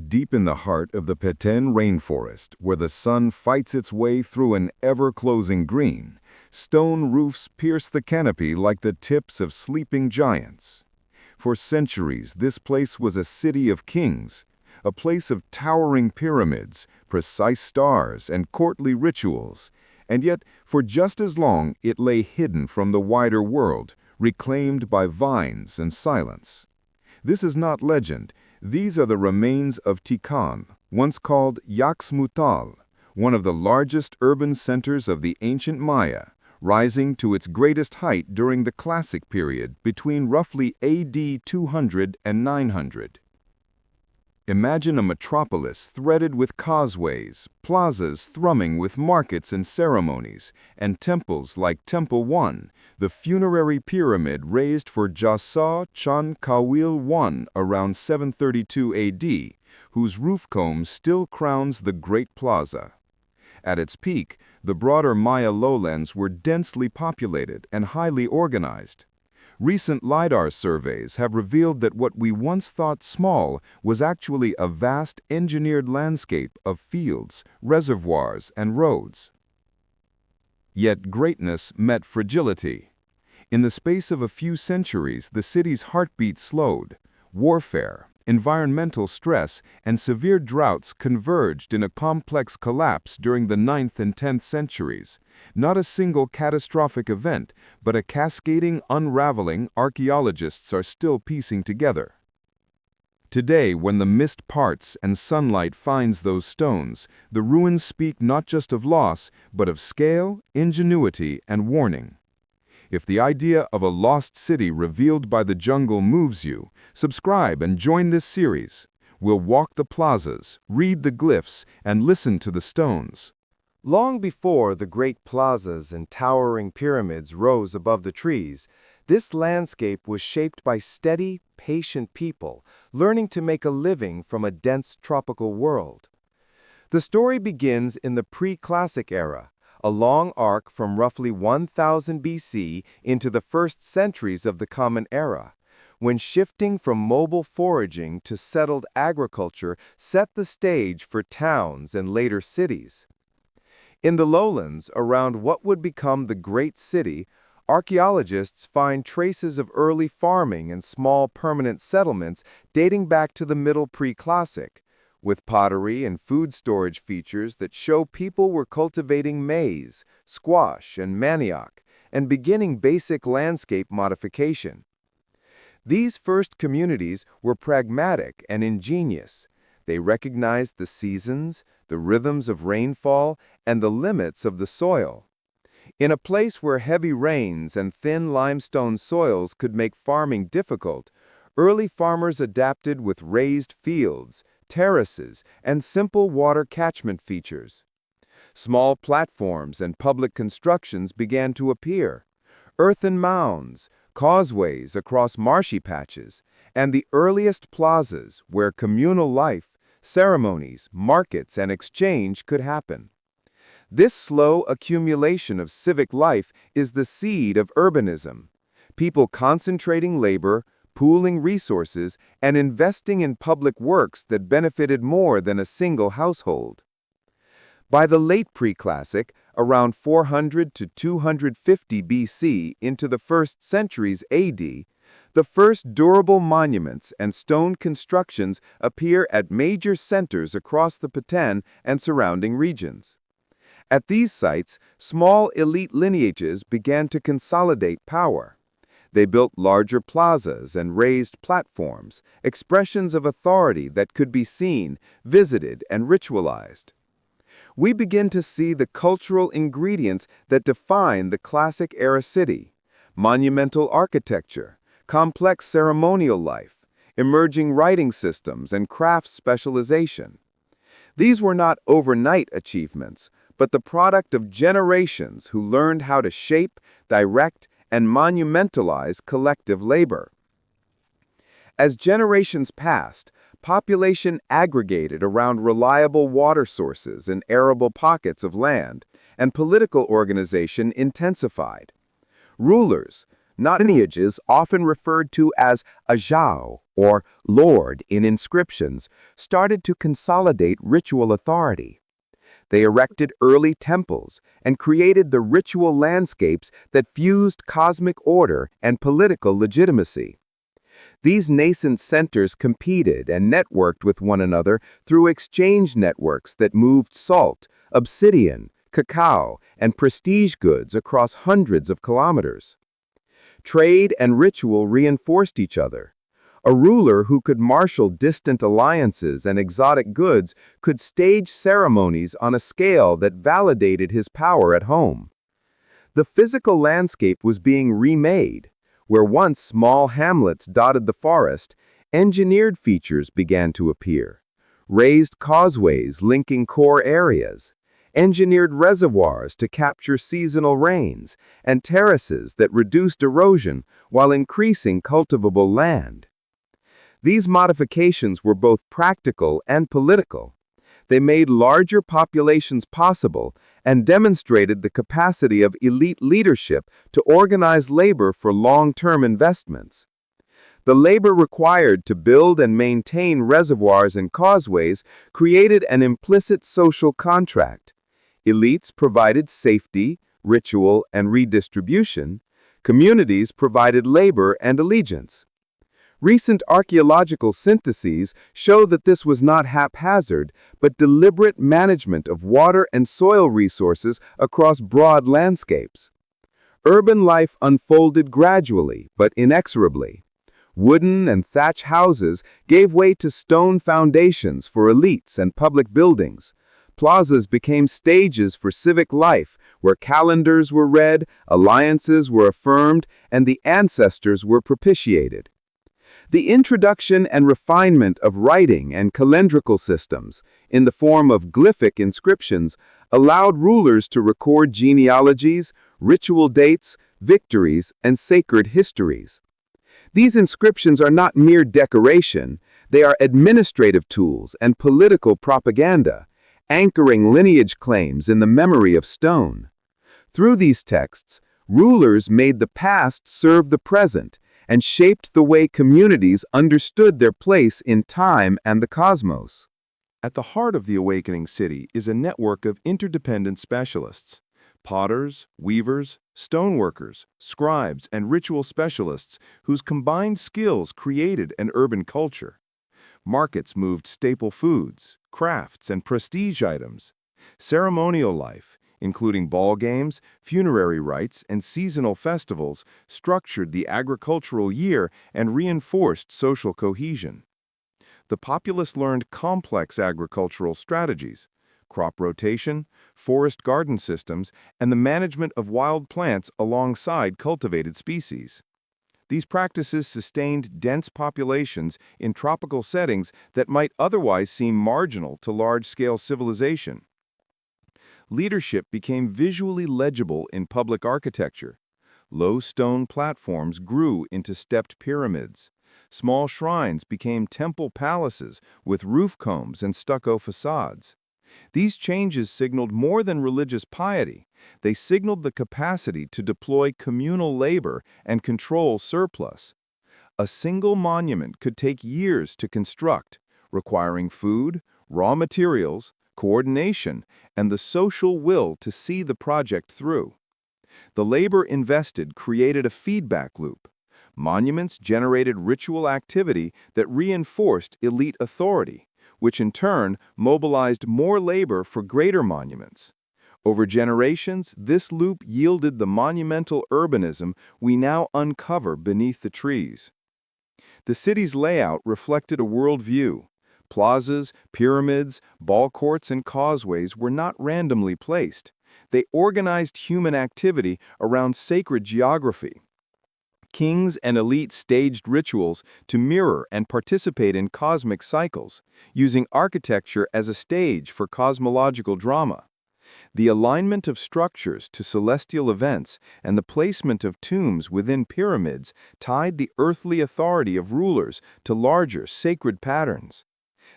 Deep in the heart of the Petén rainforest, where the sun fights its way through an ever-closing green, stone roofs pierce the canopy like the tips of sleeping giants. For centuries, this place was a city of kings, a place of towering pyramids, precise stars, and courtly rituals, and yet, for just as long, it lay hidden from the wider world, reclaimed by vines and silence. This is not legend. These are the remains of Tikal, once called Yaxmutal, one of the largest urban centers of the ancient Maya, rising to its greatest height during the Classic period between roughly AD 200 and 900. Imagine a metropolis threaded with causeways, plazas thrumming with markets and ceremonies, and temples like Temple 1, the funerary pyramid raised for Jasa Chan Kawil I around 732 AD, whose roof comb still crowns the Great Plaza. At its peak, the broader Maya lowlands were densely populated and highly organized. Recent LiDAR surveys have revealed that what we once thought small was actually a vast engineered landscape of fields, reservoirs, and roads. Yet greatness met fragility. In the space of a few centuries, the city's heartbeat slowed. Warfare, environmental stress, and severe droughts converged in a complex collapse during the 9th and 10th centuries. Not a single catastrophic event, but a cascading unraveling archaeologists are still piecing together. Today, when the mist parts and sunlight finds those stones, the ruins speak not just of loss, but of scale, ingenuity, and warning. If the idea of a lost city revealed by the jungle moves you, subscribe and join this series. We'll walk the plazas, read the glyphs, and listen to the stones. Long before the great plazas and towering pyramids rose above the trees, this landscape was shaped by steady, patient people, learning to make a living from a dense tropical world. The story begins in the pre-classic era, a long arc from roughly 1000 BC into the first centuries of the Common Era, when shifting from mobile foraging to settled agriculture set the stage for towns and later cities. In the lowlands, around what would become the Great City, archaeologists find traces of early farming and small permanent settlements dating back to the Middle Pre-Classic, with pottery and food storage features that show people were cultivating maize, squash, and manioc, and beginning basic landscape modification. These first communities were pragmatic and ingenious. They recognized the seasons, the rhythms of rainfall, and the limits of the soil. In a place where heavy rains and thin limestone soils could make farming difficult, early farmers adapted with raised fields, terraces, and simple water catchment features. Small platforms and public constructions began to appear. Earthen mounds, causeways across marshy patches, and the earliest plazas where communal life, ceremonies, markets, and exchange could happen. This slow accumulation of civic life is the seed of urbanism. People concentrating labor, pooling resources, and investing in public works that benefited more than a single household. By the late Pre-Classic, around 400 to 250 BC into the first centuries AD, the first durable monuments and stone constructions appear at major centers across the Petén and surrounding regions. At these sites, small elite lineages began to consolidate power. They built larger plazas and raised platforms, expressions of authority that could be seen, visited, and ritualized. We begin to see the cultural ingredients that define the Classic-era city: monumental architecture, complex ceremonial life, emerging writing systems, and craft specialization. These were not overnight achievements, but the product of generations who learned how to shape, direct, and monumentalize collective labor. As generations passed, population aggregated around reliable water sources and arable pockets of land, and political organization intensified. Rulers, not lineages often referred to as ajao or lord in inscriptions, started to consolidate ritual authority. They erected early temples and created the ritual landscapes that fused cosmic order and political legitimacy. These nascent centers competed and networked with one another through exchange networks that moved salt, obsidian, cacao, and prestige goods across hundreds of kilometers. Trade and ritual reinforced each other. A ruler who could marshal distant alliances and exotic goods could stage ceremonies on a scale that validated his power at home. The physical landscape was being remade. Where once small hamlets dotted the forest, engineered features began to appear. Raised causeways linking core areas, engineered reservoirs to capture seasonal rains, and terraces that reduced erosion while increasing cultivable land. These modifications were both practical and political. They made larger populations possible and demonstrated the capacity of elite leadership to organize labor for long-term investments. The labor required to build and maintain reservoirs and causeways created an implicit social contract. Elites provided safety, ritual, and redistribution. Communities provided labor and allegiance. Recent archaeological syntheses show that this was not haphazard, but deliberate management of water and soil resources across broad landscapes. Urban life unfolded gradually, but inexorably. Wooden and thatch houses gave way to stone foundations for elites and public buildings. Plazas became stages for civic life, where calendars were read, alliances were affirmed, and the ancestors were propitiated. The introduction and refinement of writing and calendrical systems, in the form of glyphic inscriptions, allowed rulers to record genealogies, ritual dates, victories, and sacred histories. These inscriptions are not mere decoration, they are administrative tools and political propaganda, anchoring lineage claims in the memory of stone. Through these texts, rulers made the past serve the present, and shaped the way communities understood their place in time and the cosmos. At the heart of the awakening city is a network of interdependent specialists. Potters, weavers, stoneworkers, scribes, and ritual specialists whose combined skills created an urban culture. Markets moved staple foods, crafts, and prestige items. Ceremonial life, including ball games, funerary rites, and seasonal festivals, structured the agricultural year and reinforced social cohesion. The populace learned complex agricultural strategies, crop rotation, forest garden systems, and the management of wild plants alongside cultivated species. These practices sustained dense populations in tropical settings that might otherwise seem marginal to large-scale civilization. Leadership became visually legible in public architecture. Low stone platforms grew into stepped pyramids. Small shrines became temple palaces with roof combs and stucco facades. These changes signaled more than religious piety. They signaled the capacity to deploy communal labor and control surplus. A single monument could take years to construct, requiring food, raw materials, coordination, and the social will to see the project through. The labor invested created a feedback loop. Monuments generated ritual activity that reinforced elite authority, which in turn mobilized more labor for greater monuments. Over generations, this loop yielded the monumental urbanism we now uncover beneath the trees. The city's layout reflected a worldview. Plazas, pyramids, ball courts, and causeways were not randomly placed. They organized human activity around sacred geography. Kings and elites staged rituals to mirror and participate in cosmic cycles, using architecture as a stage for cosmological drama. The alignment of structures to celestial events and the placement of tombs within pyramids tied the earthly authority of rulers to larger sacred patterns.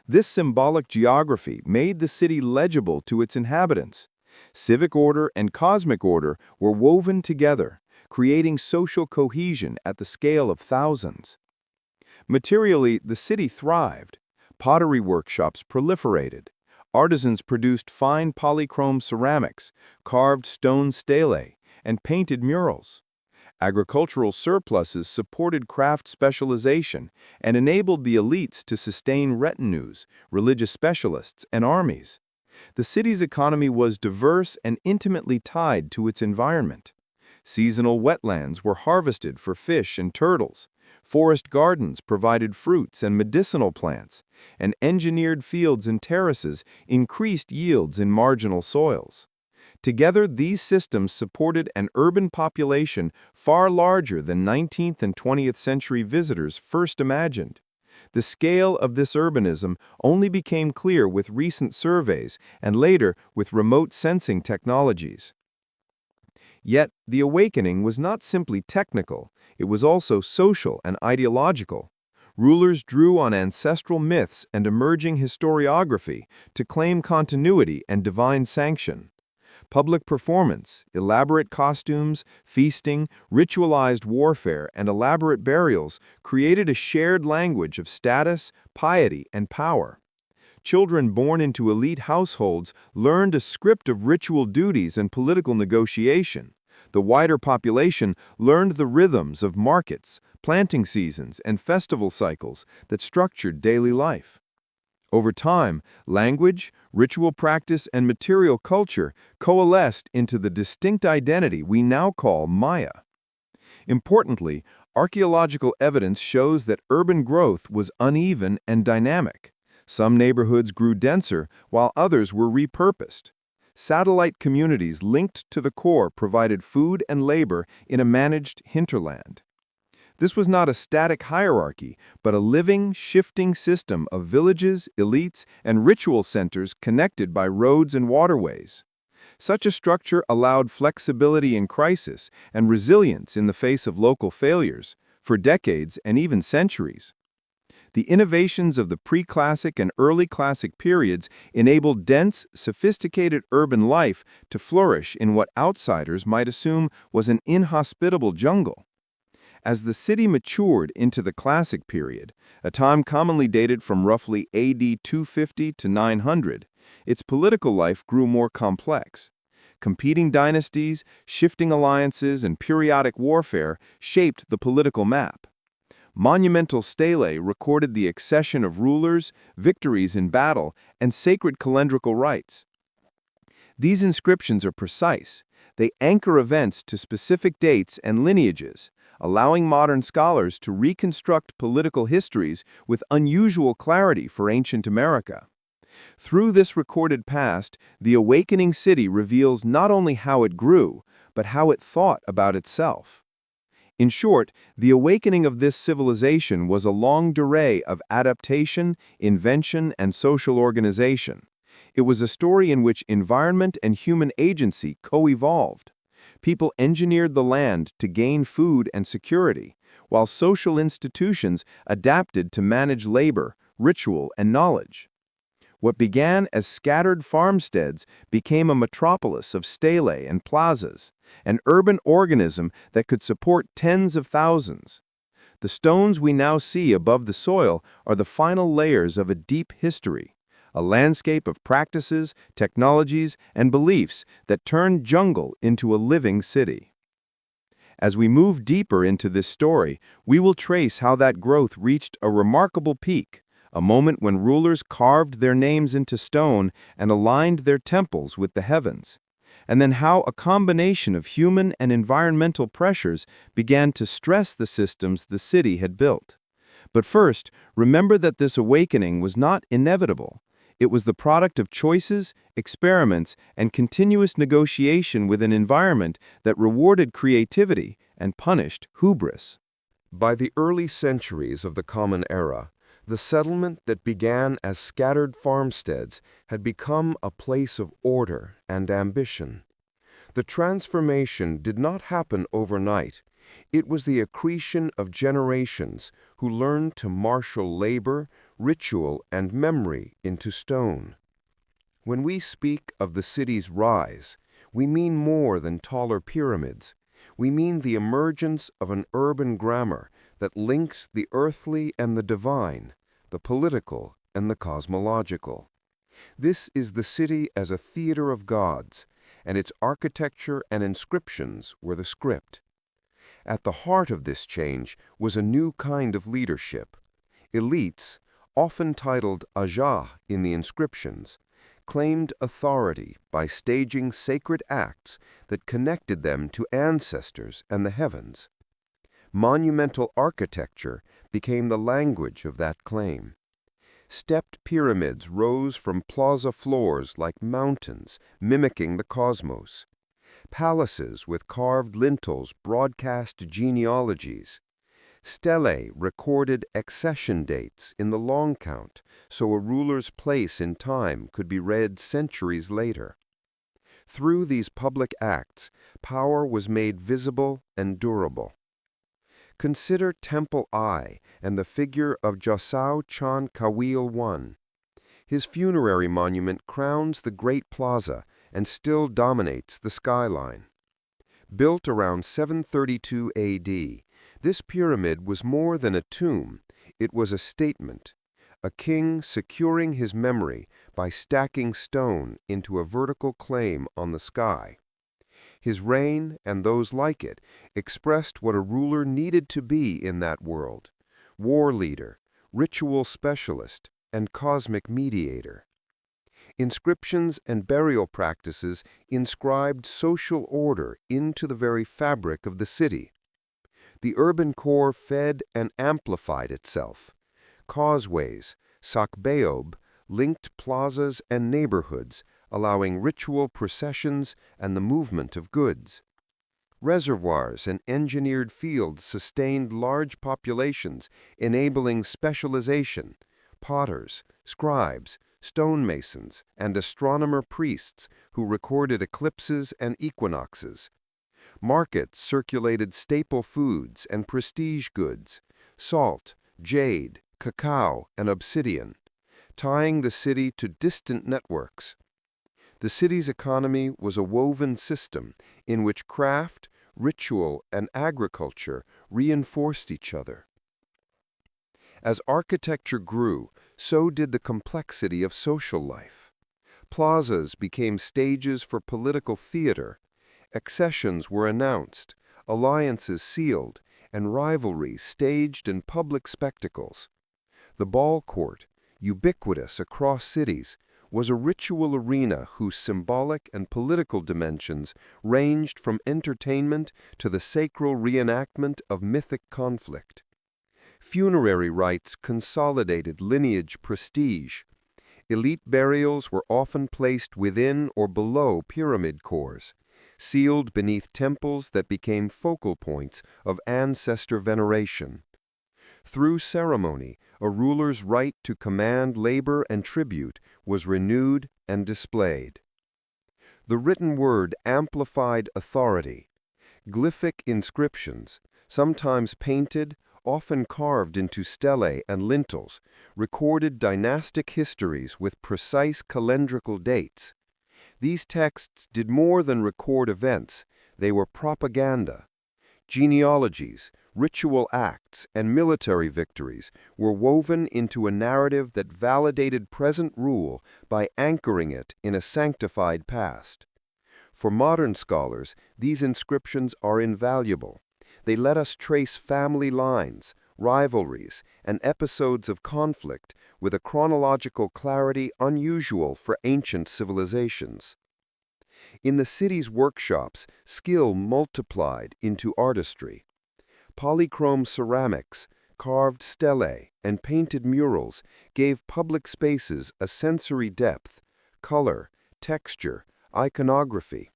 This symbolic geography made the city legible to its inhabitants. Civic order and cosmic order were woven together, creating social cohesion at the scale of thousands. Materially, the city thrived. Pottery workshops proliferated. Artisans produced fine polychrome ceramics, carved stone stelae, and painted murals. Agricultural surpluses supported craft specialization and enabled the elites to sustain retinues, religious specialists, and armies. The city's economy was diverse and intimately tied to its environment. Seasonal wetlands were harvested for fish and turtles. Forest gardens provided fruits and medicinal plants, and engineered fields and terraces increased yields in marginal soils. Together, these systems supported an urban population far larger than 19th and 20th century visitors first imagined. The scale of this urbanism only became clear with recent surveys and later with remote sensing technologies. Yet, the awakening was not simply technical, it was also social and ideological. Rulers drew on ancestral myths and emerging historiography to claim continuity and divine sanction. Public performance, elaborate costumes, feasting, ritualized warfare, and elaborate burials created a shared language of status, piety, and power. Children born into elite households learned a script of ritual duties and political negotiation. The wider population learned the rhythms of markets, planting seasons, and festival cycles that structured daily life. Over time, language, ritual practice, and material culture coalesced into the distinct identity we now call Maya. Importantly, archaeological evidence shows that urban growth was uneven and dynamic. Some neighborhoods grew denser, while others were repurposed. Satellite communities linked to the core provided food and labor in a managed hinterland. This was not a static hierarchy, but a living, shifting system of villages, elites, and ritual centers connected by roads and waterways. Such a structure allowed flexibility in crisis and resilience in the face of local failures, for decades and even centuries. The innovations of the pre-classic and early classic periods enabled dense, sophisticated urban life to flourish in what outsiders might assume was an inhospitable jungle. As the city matured into the Classic period, a time commonly dated from roughly AD 250 to 900, its political life grew more complex. Competing dynasties, shifting alliances, and periodic warfare shaped the political map. Monumental stelae recorded the accession of rulers, victories in battle, and sacred calendrical rites. These inscriptions are precise. They anchor events to specific dates and lineages, allowing modern scholars to reconstruct political histories with unusual clarity for ancient America. Through this recorded past, the awakening city reveals not only how it grew, but how it thought about itself. In short, the awakening of this civilization was a longue durée of adaptation, invention, and social organization. It was a story in which environment and human agency co-evolved. People engineered the land to gain food and security, while social institutions adapted to manage labor, ritual, and knowledge. What began as scattered farmsteads became a metropolis of stelae and plazas, an urban organism that could support tens of thousands. The stones we now see above the soil are the final layers of a deep history, a landscape of practices, technologies, and beliefs that turned jungle into a living city. As we move deeper into this story, we will trace how that growth reached a remarkable peak, a moment when rulers carved their names into stone and aligned their temples with the heavens, and then how a combination of human and environmental pressures began to stress the systems the city had built. But first, remember that this awakening was not inevitable. It was the product of choices, experiments, and continuous negotiation with an environment that rewarded creativity and punished hubris. By the early centuries of the Common Era, the settlement that began as scattered farmsteads had become a place of order and ambition. The transformation did not happen overnight. It was the accretion of generations who learned to marshal labor, ritual, and memory into stone. When we speak of the city's rise, we mean more than taller pyramids. We mean the emergence of an urban grammar that links the earthly and the divine, the political and the cosmological. This is the city as a theater of gods, and its architecture and inscriptions were the script. At the heart of this change was a new kind of leadership. Elites, often titled Ajah in the inscriptions, claimed authority by staging sacred acts that connected them to ancestors and the heavens. Monumental architecture became the language of that claim. Stepped pyramids rose from plaza floors like mountains, mimicking the cosmos. Palaces with carved lintels broadcast genealogies. Stelae recorded accession dates in the long count, so a ruler's place in time could be read centuries later. Through these public acts, power was made visible and durable. Consider Temple I and the figure of Josao Chan Kawil I. His funerary monument crowns the Great Plaza and still dominates the skyline. Built around 732 AD, this pyramid was more than a tomb, it was a statement, a king securing his memory by stacking stone into a vertical claim on the sky. His reign, and those like it, expressed what a ruler needed to be in that world: war leader, ritual specialist, and cosmic mediator. Inscriptions and burial practices inscribed social order into the very fabric of the city. The urban core fed and amplified itself. Causeways, sakbeob, linked plazas and neighborhoods, allowing ritual processions and the movement of goods. Reservoirs and engineered fields sustained large populations, enabling specialization. Potters, scribes, stonemasons, and astronomer priests who recorded eclipses and equinoxes. Markets circulated staple foods and prestige goods, salt, jade, cacao, and obsidian, tying the city to distant networks. The city's economy was a woven system in which craft, ritual, and agriculture reinforced each other. As architecture grew, so did the complexity of social life. Plazas became stages for political theater. Accessions were announced, alliances sealed, and rivalries staged in public spectacles. The ball court, ubiquitous across cities, was a ritual arena whose symbolic and political dimensions ranged from entertainment to the sacral reenactment of mythic conflict. Funerary rites consolidated lineage prestige. Elite burials were often placed within or below pyramid cores, sealed beneath temples that became focal points of ancestor veneration. Through ceremony, a ruler's right to command labor and tribute was renewed and displayed. The written word amplified authority. Glyphic inscriptions, sometimes painted, often carved into stelae and lintels, recorded dynastic histories with precise calendrical dates. These texts did more than record events, they were propaganda. Genealogies, ritual acts, and military victories were woven into a narrative that validated present rule by anchoring it in a sanctified past. For modern scholars, these inscriptions are invaluable. They let us trace family lines, rivalries, and episodes of conflict with a chronological clarity unusual for ancient civilizations. In the city's workshops, skill multiplied into artistry. Polychrome ceramics, carved stelae, and painted murals gave public spaces a sensory depth, color, texture, iconography.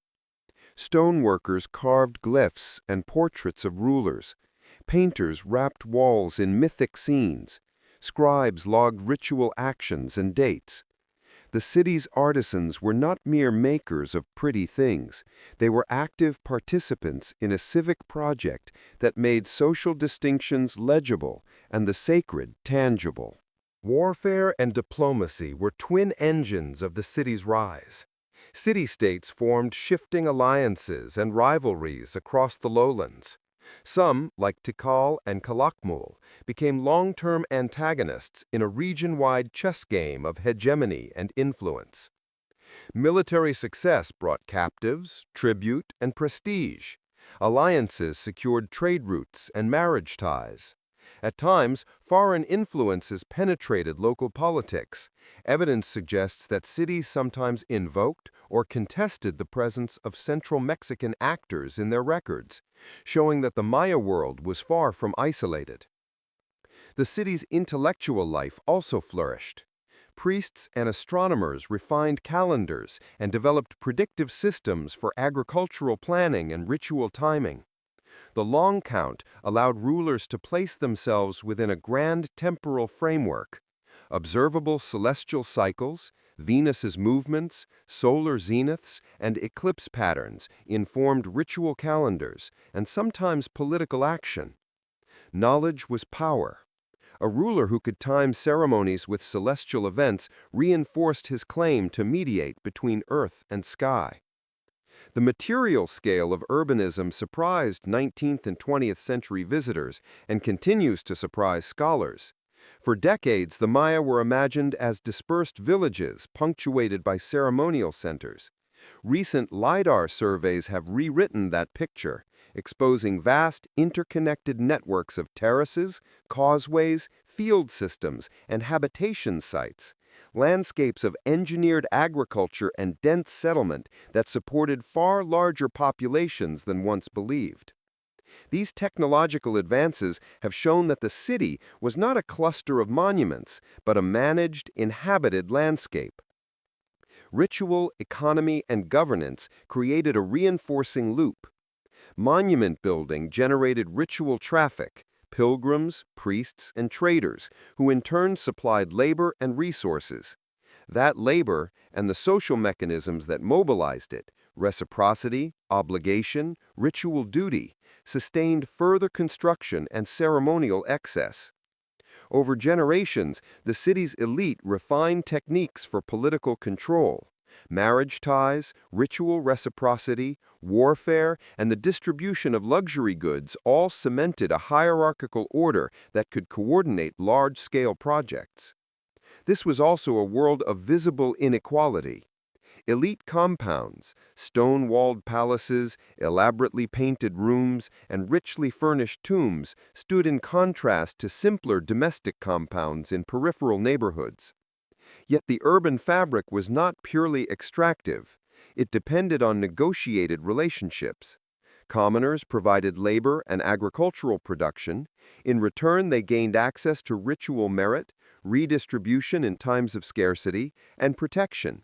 Stoneworkers carved glyphs and portraits of rulers. Painters wrapped walls in mythic scenes. Scribes logged ritual actions and dates. The city's artisans were not mere makers of pretty things. They were active participants in a civic project that made social distinctions legible and the sacred tangible. Warfare and diplomacy were twin engines of the city's rise. City-states formed shifting alliances and rivalries across the lowlands. Some, like Tikal and Calakmul, became long-term antagonists in a region-wide chess game of hegemony and influence. Military success brought captives, tribute, and prestige. Alliances secured trade routes and marriage ties. At times, foreign influences penetrated local politics. Evidence suggests that cities sometimes invoked or contested the presence of Central Mexican actors in their records, showing that the Maya world was far from isolated. The city's intellectual life also flourished. Priests and astronomers refined calendars and developed predictive systems for agricultural planning and ritual timing. The long count allowed rulers to place themselves within a grand temporal framework. Observable celestial cycles, Venus's movements, solar zeniths, and eclipse patterns informed ritual calendars and sometimes political action. Knowledge was power. A ruler who could time ceremonies with celestial events reinforced his claim to mediate between earth and sky. The material scale of urbanism surprised 19th and 20th century visitors and continues to surprise scholars. For decades, the Maya were imagined as dispersed villages punctuated by ceremonial centers. Recent LiDAR surveys have rewritten that picture, exposing vast, interconnected networks of terraces, causeways, field systems, and habitation sites, landscapes of engineered agriculture and dense settlement that supported far larger populations than once believed. These technological advances have shown that the city was not a cluster of monuments, but a managed, inhabited landscape. Ritual, economy, and governance created a reinforcing loop. Monument building generated ritual traffic, pilgrims, priests, and traders, who in turn supplied labor and resources. That labor and the social mechanisms that mobilized it, reciprocity, obligation, ritual duty, sustained further construction and ceremonial excess. Over generations, the city's elite refined techniques for political control. Marriage ties, ritual reciprocity, warfare, and the distribution of luxury goods all cemented a hierarchical order that could coordinate large-scale projects. This was also a world of visible inequality. Elite compounds, stone-walled palaces, elaborately painted rooms, and richly furnished tombs stood in contrast to simpler domestic compounds in peripheral neighborhoods. Yet the urban fabric was not purely extractive. It depended on negotiated relationships. Commoners provided labor and agricultural production. In return, they gained access to ritual merit, redistribution in times of scarcity, and protection.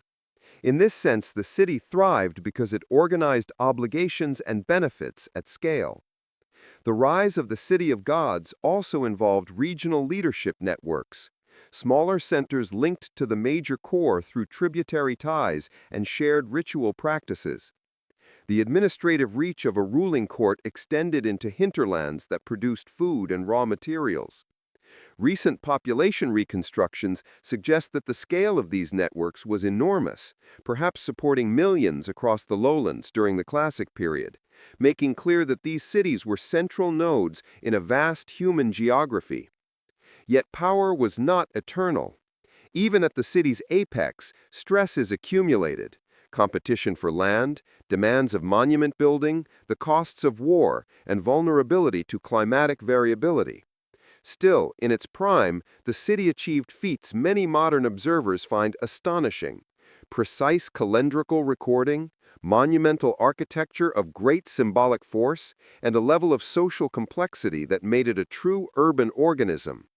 In this sense, the city thrived because it organized obligations and benefits at scale. The rise of the City of Gods also involved regional leadership networks. Smaller centers linked to the major core through tributary ties and shared ritual practices. The administrative reach of a ruling court extended into hinterlands that produced food and raw materials. Recent population reconstructions suggest that the scale of these networks was enormous, perhaps supporting millions across the lowlands during the Classic period, making clear that these cities were central nodes in a vast human geography. Yet power was not eternal. Even at the city's apex, stress is accumulated. Competition for land, demands of monument building, the costs of war, and vulnerability to climatic variability. Still, in its prime, the city achieved feats many modern observers find astonishing. Precise calendrical recording, monumental architecture of great symbolic force, and a level of social complexity that made it a true urban organism.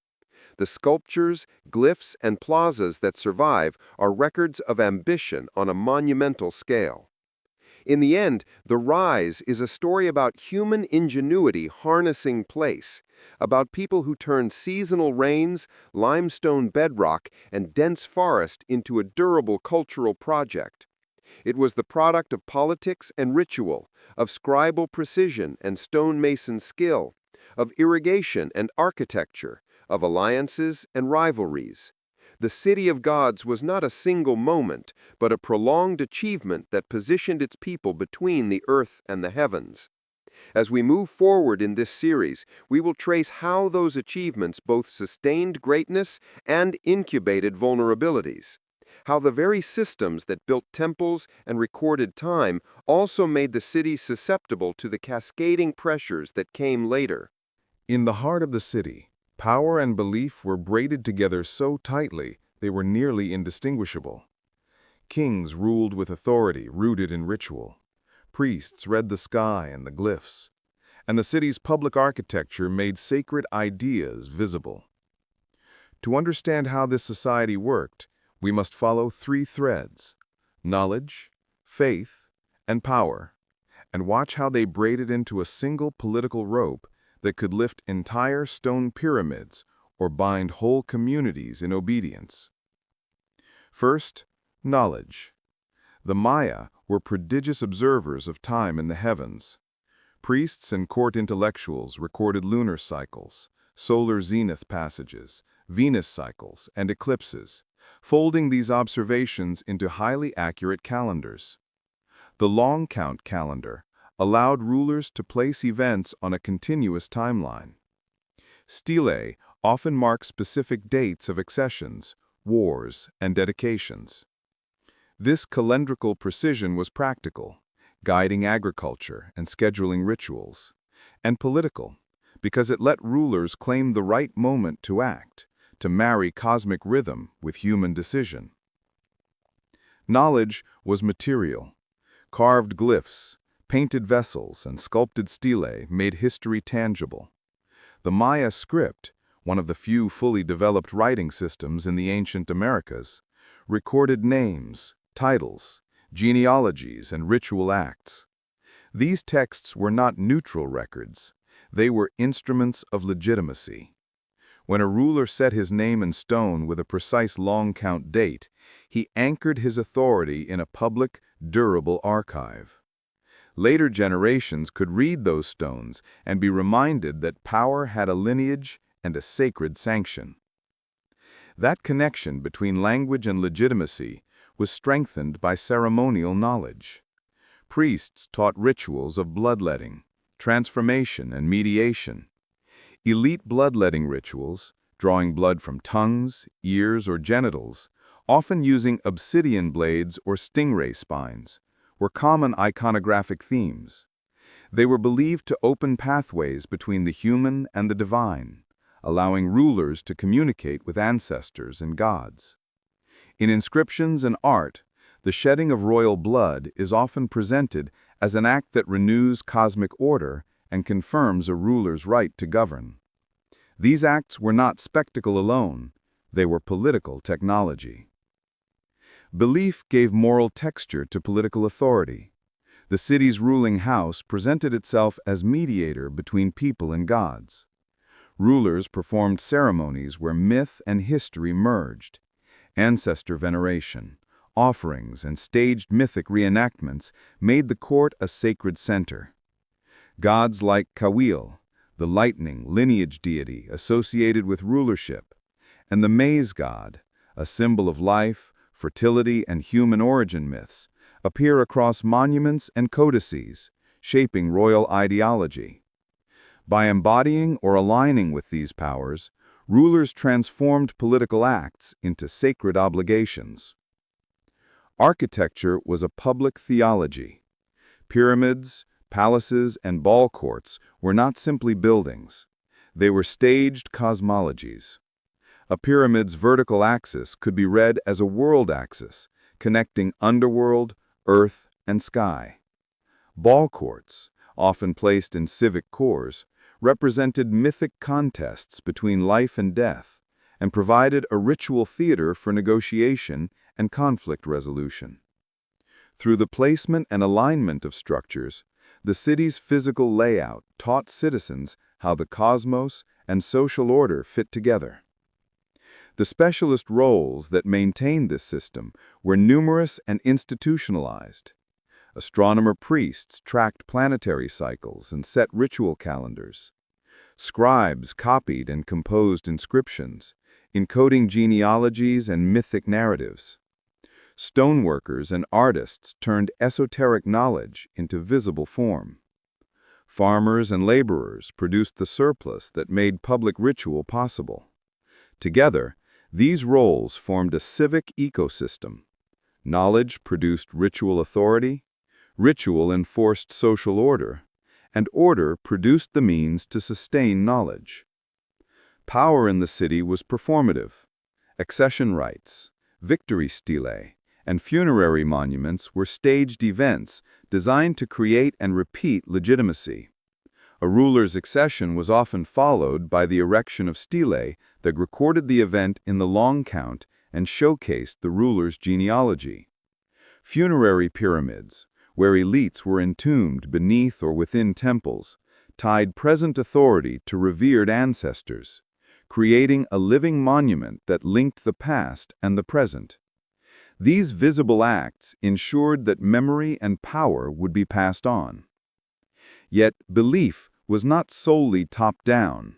The sculptures, glyphs, and plazas that survive are records of ambition on a monumental scale. In the end, The Rise is a story about human ingenuity harnessing place, about people who turned seasonal rains, limestone bedrock, and dense forest into a durable cultural project. It was the product of politics and ritual, of scribal precision and stonemason skill, of irrigation and architecture, of alliances and rivalries. The City of Gods was not a single moment, but a prolonged achievement that positioned its people between the earth and the heavens. As we move forward in this series, we will trace how those achievements both sustained greatness and incubated vulnerabilities. How the very systems that built temples and recorded time also made the city susceptible to the cascading pressures that came later. In the heart of the city, power and belief were braided together so tightly they were nearly indistinguishable. Kings ruled with authority rooted in ritual. Priests read the sky and the glyphs, and the city's public architecture made sacred ideas visible. To understand how this society worked, we must follow three threads: knowledge, faith, and power, and watch how they braided into a single political rope that could lift entire stone pyramids or bind whole communities in obedience. First, knowledge. The Maya were prodigious observers of time in the heavens. Priests and court intellectuals recorded lunar cycles, solar zenith passages, Venus cycles, and eclipses, folding these observations into highly accurate calendars. The long count calendar allowed rulers to place events on a continuous timeline. Stelae often mark specific dates of accessions, wars, and dedications. This calendrical precision was practical, guiding agriculture and scheduling rituals, and political, because it let rulers claim the right moment to act, to marry cosmic rhythm with human decision. Knowledge was material. Carved glyphs, painted vessels, and sculpted stelae made history tangible. The Maya script, one of the few fully developed writing systems in the ancient Americas, recorded names, titles, genealogies, and ritual acts. These texts were not neutral records. They were instruments of legitimacy. When a ruler set his name in stone with a precise long count date, he anchored his authority in a public, durable archive. Later generations could read those stones and be reminded that power had a lineage and a sacred sanction. That connection between language and legitimacy was strengthened by ceremonial knowledge. Priests taught rituals of bloodletting, transformation, and mediation. Elite bloodletting rituals, drawing blood from tongues, ears, or genitals, often using obsidian blades or stingray spines, were common iconographic themes. They were believed to open pathways between the human and the divine, allowing rulers to communicate with ancestors and gods. In inscriptions and art, the shedding of royal blood is often presented as an act that renews cosmic order and confirms a ruler's right to govern. These acts were not spectacle alone, they were political technology. Belief gave moral texture to political authority. The city's ruling house presented itself as mediator between people and gods. Rulers performed ceremonies where myth and history merged. Ancestor veneration, offerings, and staged mythic reenactments made the court a sacred center. Gods like Kawil, the lightning lineage deity associated with rulership, and the maize god, a symbol of life, fertility, and human origin myths, appear across monuments and codices, shaping royal ideology. By embodying or aligning with these powers, rulers transformed political acts into sacred obligations. Architecture was a public theology. Pyramids, palaces, and ball courts were not simply buildings. They were staged cosmologies. A pyramid's vertical axis could be read as a world axis, connecting underworld, earth, and sky. Ball courts, often placed in civic cores, represented mythic contests between life and death, and provided a ritual theater for negotiation and conflict resolution. Through the placement and alignment of structures, the city's physical layout taught citizens how the cosmos and social order fit together. The specialist roles that maintained this system were numerous and institutionalized. Astronomer priests tracked planetary cycles and set ritual calendars. Scribes copied and composed inscriptions, encoding genealogies and mythic narratives. Stoneworkers and artists turned esoteric knowledge into visible form. Farmers and laborers produced the surplus that made public ritual possible. Together, these roles formed a civic ecosystem. Knowledge produced ritual authority, ritual enforced social order, and order produced the means to sustain knowledge. Power in the city was performative. Accession rites, victory stelae, and funerary monuments were staged events designed to create and repeat legitimacy. A ruler's accession was often followed by the erection of stelae that recorded the event in the long count and showcased the ruler's genealogy. Funerary pyramids, where elites were entombed beneath or within temples, tied present authority to revered ancestors, creating a living monument that linked the past and the present. These visible acts ensured that memory and power would be passed on. Yet belief was not solely top-down.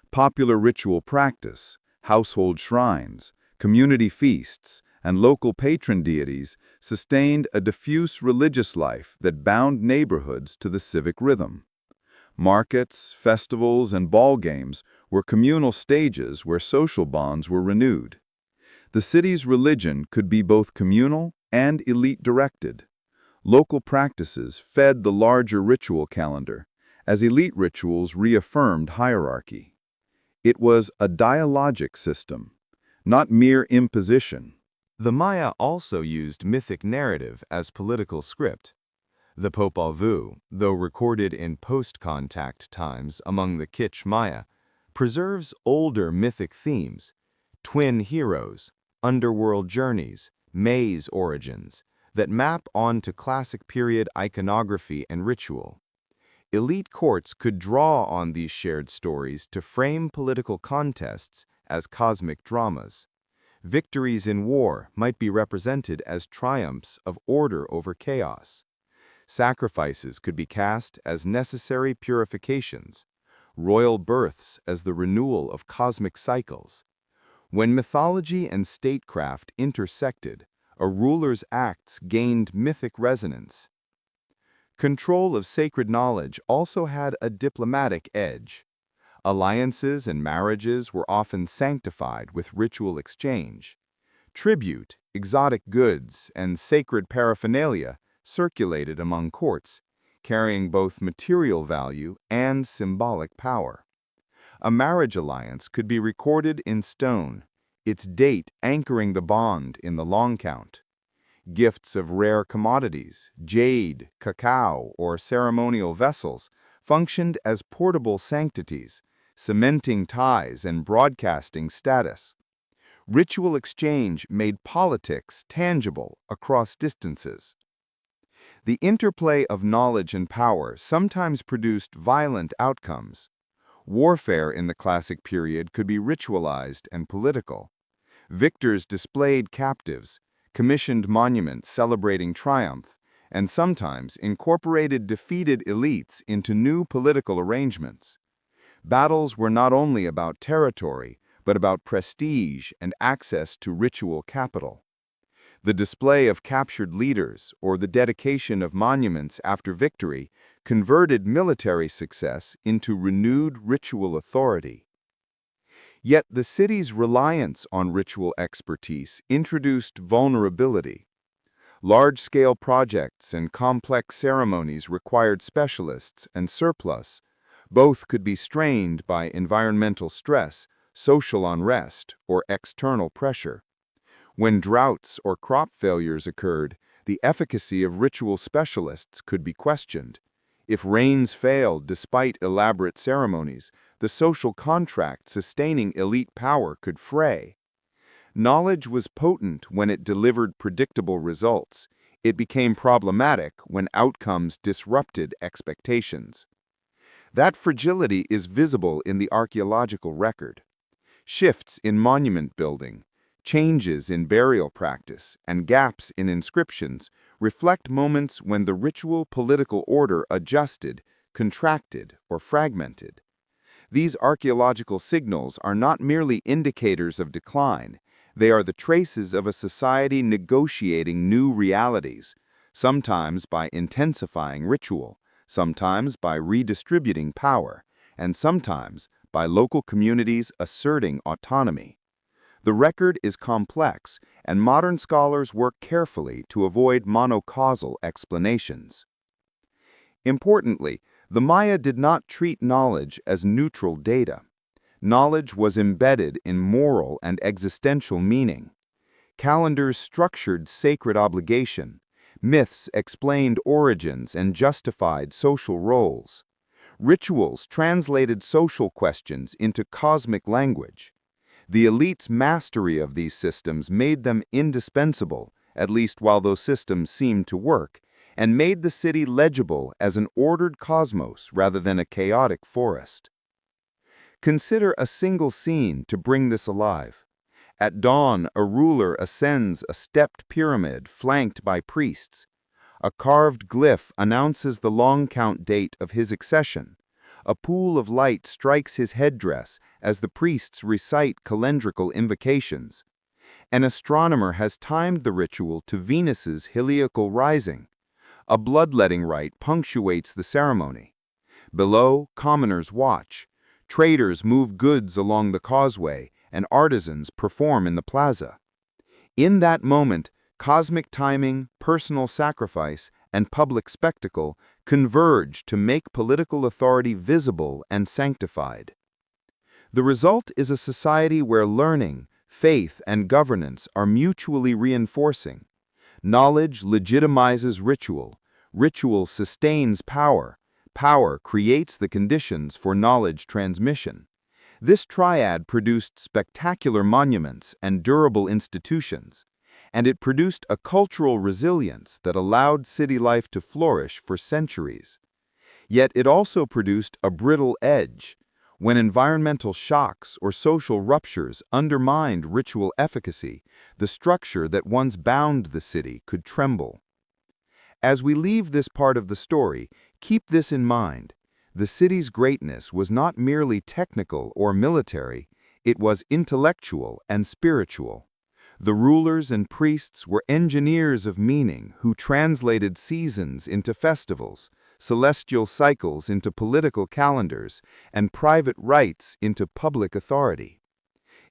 Popular ritual practice, household shrines, community feasts, and local patron deities sustained a diffuse religious life that bound neighborhoods to the civic rhythm. Markets, festivals, and ball games were communal stages where social bonds were renewed. The city's religion could be both communal and elite-directed. Local practices fed the larger ritual calendar, as elite rituals reaffirmed hierarchy. It was a dialogic system, not mere imposition. The Maya also used mythic narrative as political script. The Popol Vuh, though recorded in post-contact times among the Kitsch Maya, preserves older mythic themes: twin heroes, underworld journeys, maze origins, that map onto classic period iconography and ritual. Elite courts could draw on these shared stories to frame political contests as cosmic dramas. Victories in war might be represented as triumphs of order over chaos. Sacrifices could be cast as necessary purifications, royal births as the renewal of cosmic cycles. When mythology and statecraft intersected, a ruler's acts gained mythic resonance. Control of sacred knowledge also had a diplomatic edge. Alliances and marriages were often sanctified with ritual exchange. Tribute, exotic goods, and sacred paraphernalia circulated among courts, carrying both material value and symbolic power. A marriage alliance could be recorded in stone, its date anchoring the bond in the long count. Gifts of rare commodities, jade, cacao, or ceremonial vessels functioned as portable sanctities, cementing ties and broadcasting status. Ritual exchange made politics tangible across distances. The interplay of knowledge and power sometimes produced violent outcomes. Warfare in the classic period could be ritualized and political. Victors displayed captives, commissioned monuments celebrating triumph, and sometimes incorporated defeated elites into new political arrangements. Battles were not only about territory, but about prestige and access to ritual capital. The display of captured leaders or the dedication of monuments after victory converted military success into renewed ritual authority. Yet the city's reliance on ritual expertise introduced vulnerability. Large-scale projects and complex ceremonies required specialists and surplus. Both could be strained by environmental stress, social unrest, or external pressure. When droughts or crop failures occurred, the efficacy of ritual specialists could be questioned. If rains failed despite elaborate ceremonies, the social contract sustaining elite power could fray. Knowledge was potent when it delivered predictable results. It became problematic when outcomes disrupted expectations. That fragility is visible in the archaeological record. Shifts in monument building, changes in burial practice, and gaps in inscriptions reflect moments when the ritual political order adjusted, contracted, or fragmented. These archaeological signals are not merely indicators of decline. They are the traces of a society negotiating new realities, sometimes by intensifying ritual, sometimes by redistributing power, and sometimes by local communities asserting autonomy. The record is complex, and modern scholars work carefully to avoid monocausal explanations. Importantly, the Maya did not treat knowledge as neutral data. Knowledge was embedded in moral and existential meaning. Calendars structured sacred obligation. Myths explained origins and justified social roles. Rituals translated social questions into cosmic language. The elite's mastery of these systems made them indispensable, at least while those systems seemed to work, and made the city legible as an ordered cosmos rather than a chaotic forest. Consider a single scene to bring this alive. At dawn, a ruler ascends a stepped pyramid flanked by priests. A carved glyph announces the long count date of his accession. A pool of light strikes his headdress as the priests recite calendrical invocations. An astronomer has timed the ritual to Venus's heliacal rising. A bloodletting rite punctuates the ceremony. Below, commoners watch. Traders move goods along the causeway, and artisans perform in the plaza. In that moment, cosmic timing, personal sacrifice, and public spectacle converge to make political authority visible and sanctified. The result is a society where learning, faith, and governance are mutually reinforcing. Knowledge legitimizes ritual. Ritual sustains power. Power creates the conditions for knowledge transmission. This triad produced spectacular monuments and durable institutions, and it produced a cultural resilience that allowed city life to flourish for centuries. Yet it also produced a brittle edge. When environmental shocks or social ruptures undermined ritual efficacy, the structure that once bound the city could tremble. As we leave this part of the story, keep this in mind. The city's greatness was not merely technical or military, it was intellectual and spiritual. The rulers and priests were engineers of meaning who translated seasons into festivals, celestial cycles into political calendars, and private rites into public authority.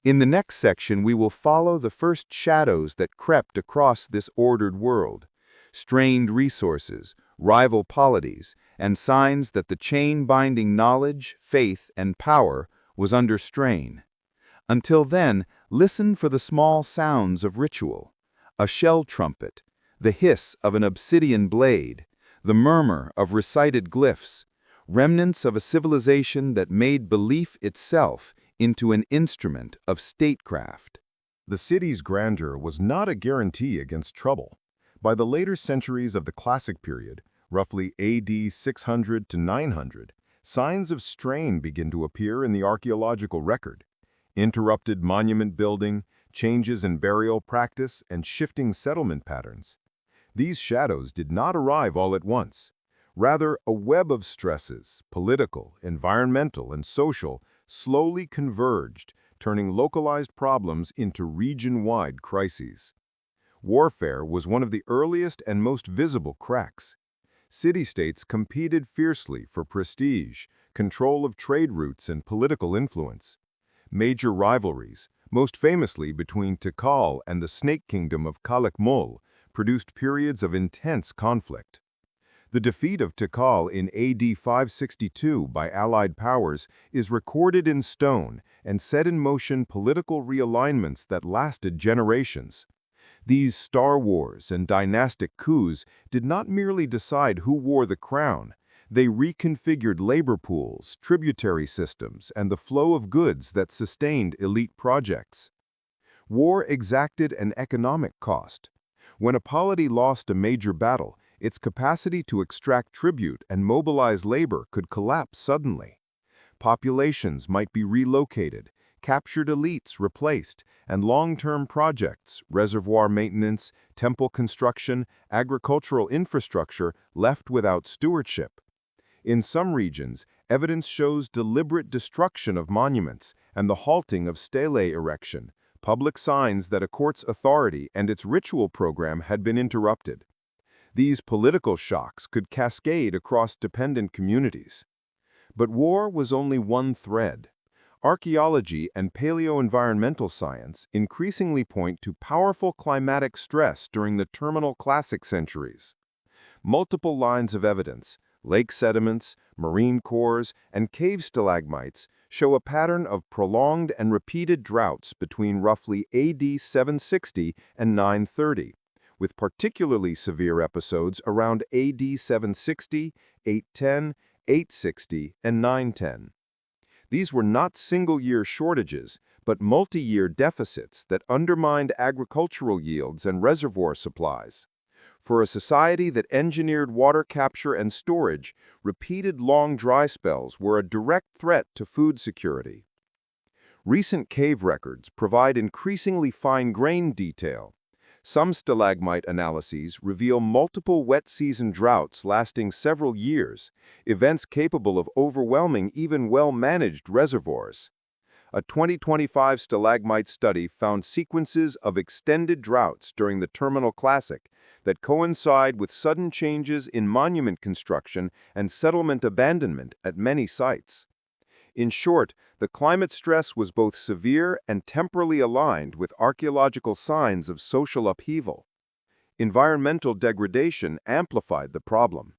In the next section, we will follow the first shadows that crept across this ordered world. Strained resources, rival polities, and signs that the chain binding knowledge, faith, and power was under strain. Until then, listen for the small sounds of ritual. A shell trumpet, the hiss of an obsidian blade, the murmur of recited glyphs, remnants of a civilization that made belief itself into an instrument of statecraft. The city's grandeur was not a guarantee against trouble. By the later centuries of the Classic period, roughly AD 600 to 900, signs of strain begin to appear in the archaeological record. Interrupted monument building, changes in burial practice, and shifting settlement patterns. These shadows did not arrive all at once. Rather, a web of stresses, political, environmental, and social, slowly converged, turning localized problems into region-wide crises. Warfare was one of the earliest and most visible cracks. City-states competed fiercely for prestige, control of trade routes, and political influence. Major rivalries, most famously between Tikal and the Snake Kingdom of Calakmul, produced periods of intense conflict. The defeat of Tikal in AD 562 by Allied powers is recorded in stone and set in motion political realignments that lasted generations. These star wars and dynastic coups did not merely decide who wore the crown. They reconfigured labor pools, tributary systems, and the flow of goods that sustained elite projects. War exacted an economic cost. When a polity lost a major battle, its capacity to extract tribute and mobilize labor could collapse suddenly. Populations might be relocated, captured elites replaced, and long-term projects, reservoir maintenance, temple construction, agricultural infrastructure left without stewardship. In some regions, evidence shows deliberate destruction of monuments and the halting of stele erection, public signs that a court's authority and its ritual program had been interrupted. These political shocks could cascade across dependent communities. But war was only one thread. Archaeology and paleo-environmental science increasingly point to powerful climatic stress during the terminal classic centuries. Multiple lines of evidence, lake sediments, marine cores, and cave stalagmites show a pattern of prolonged and repeated droughts between roughly AD 760 and 930, with particularly severe episodes around AD 760, 810, 860, and 910. These were not single-year shortages, but multi-year deficits that undermined agricultural yields and reservoir supplies. For a society that engineered water capture and storage, repeated long dry spells were a direct threat to food security. Recent cave records provide increasingly fine-grained detail. Some stalagmite analyses reveal multiple wet season droughts lasting several years, events capable of overwhelming even well-managed reservoirs. A 2025 stalagmite study found sequences of extended droughts during the Terminal Classic that coincide with sudden changes in monument construction and settlement abandonment at many sites. In short, the climate stress was both severe and temporally aligned with archaeological signs of social upheaval. Environmental degradation amplified the problem.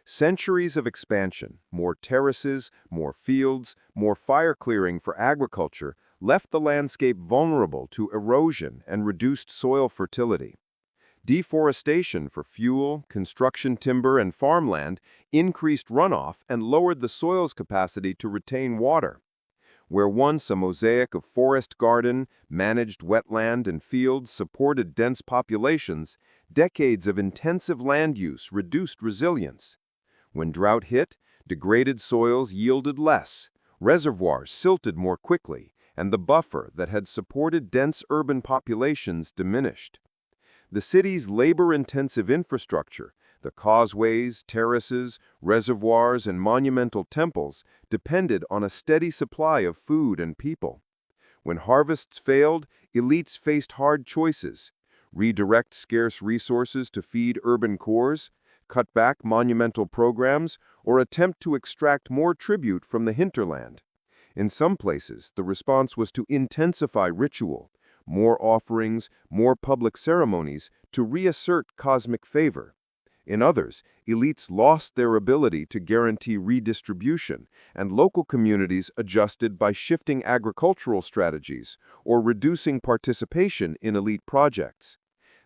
Centuries of expansion, more terraces, more fields, more fire clearing for agriculture left the landscape vulnerable to erosion and reduced soil fertility. Deforestation for fuel, construction timber, and farmland increased runoff and lowered the soil's capacity to retain water. Where once a mosaic of forest garden, managed wetland, and fields supported dense populations, decades of intensive land use reduced resilience. When drought hit, degraded soils yielded less, reservoirs silted more quickly, and the buffer that had supported dense urban populations diminished. The city's labor-intensive infrastructure, the causeways, terraces, reservoirs, and monumental temples, depended on a steady supply of food and people. When harvests failed, elites faced hard choices: redirect scarce resources to feed urban cores, cut back monumental programs, or attempt to extract more tribute from the hinterland. In some places, the response was to intensify ritual, more offerings, more public ceremonies to reassert cosmic favor. In others, elites lost their ability to guarantee redistribution, and local communities adjusted by shifting agricultural strategies or reducing participation in elite projects.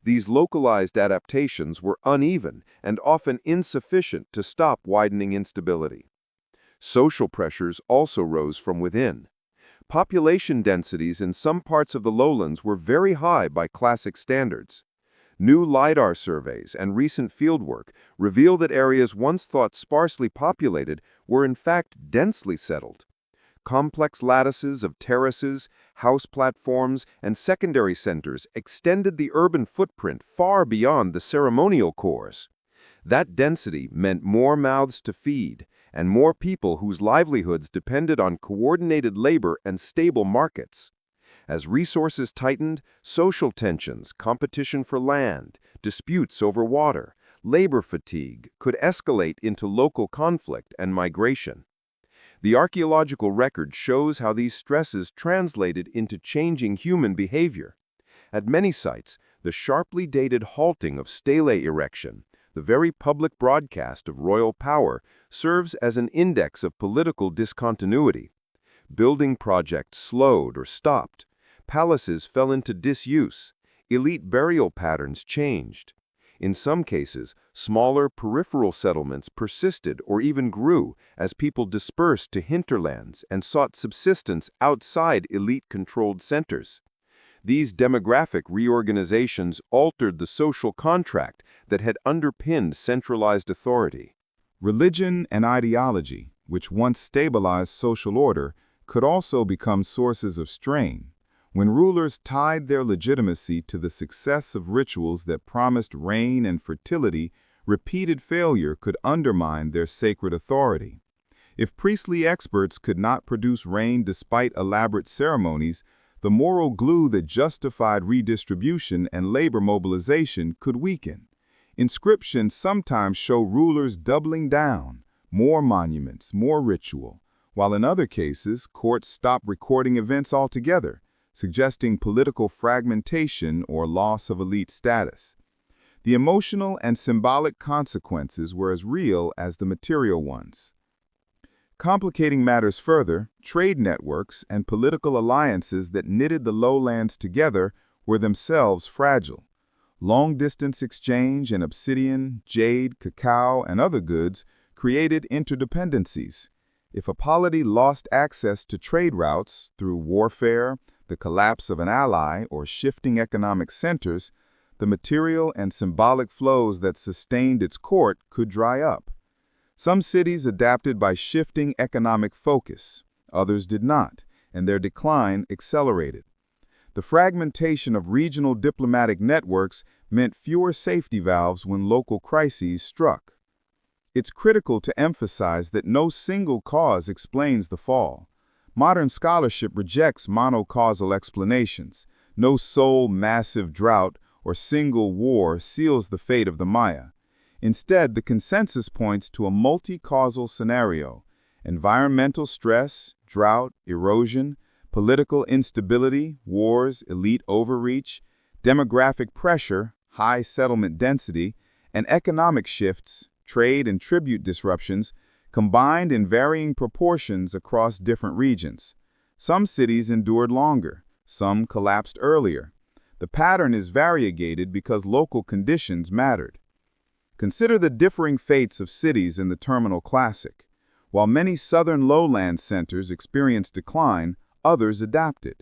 These localized adaptations were uneven and often insufficient to stop widening instability. Social pressures also rose from within. Population densities in some parts of the lowlands were very high by classic standards. New LiDAR surveys and recent fieldwork reveal that areas once thought sparsely populated were in fact densely settled. Complex lattices of terraces, house platforms, and secondary centers extended the urban footprint far beyond the ceremonial cores. That density meant more mouths to feed, and more people whose livelihoods depended on coordinated labor and stable markets. As resources tightened, social tensions, competition for land, disputes over water, labor fatigue could escalate into local conflict and migration. The archaeological record shows how these stresses translated into changing human behavior. At many sites, the sharply dated halting of stele erection, the very public broadcast of royal power, serves as an index of political discontinuity. Building projects slowed or stopped. Palaces fell into disuse. Elite burial patterns changed. In some cases, smaller peripheral settlements persisted or even grew as people dispersed to hinterlands and sought subsistence outside elite-controlled centers. These demographic reorganizations altered the social contract that had underpinned centralized authority. Religion and ideology, which once stabilized social order, could also become sources of strain. When rulers tied their legitimacy to the success of rituals that promised rain and fertility, repeated failure could undermine their sacred authority. If priestly experts could not produce rain despite elaborate ceremonies, the moral glue that justified redistribution and labor mobilization could weaken. Inscriptions sometimes show rulers doubling down, more monuments, more ritual, while in other cases, courts stop recording events altogether, suggesting political fragmentation or loss of elite status. The emotional and symbolic consequences were as real as the material ones. Complicating matters further, trade networks and political alliances that knitted the lowlands together were themselves fragile. Long-distance exchange in obsidian, jade, cacao, and other goods created interdependencies. If a polity lost access to trade routes through warfare, the collapse of an ally, or shifting economic centers, the material and symbolic flows that sustained its court could dry up. Some cities adapted by shifting economic focus, others did not, and their decline accelerated. The fragmentation of regional diplomatic networks meant fewer safety valves when local crises struck. It's critical to emphasize that no single cause explains the fall. Modern scholarship rejects monocausal explanations. No sole massive drought or single war seals the fate of the Maya. Instead, the consensus points to a multi-causal scenario: environmental stress, drought, erosion, political instability, wars, elite overreach, demographic pressure, high settlement density, and economic shifts, trade and tribute disruptions, combined in varying proportions across different regions. Some cities endured longer, some collapsed earlier. The pattern is variegated because local conditions mattered. Consider the differing fates of cities in the Terminal Classic. While many southern lowland centers experienced decline, others adapted.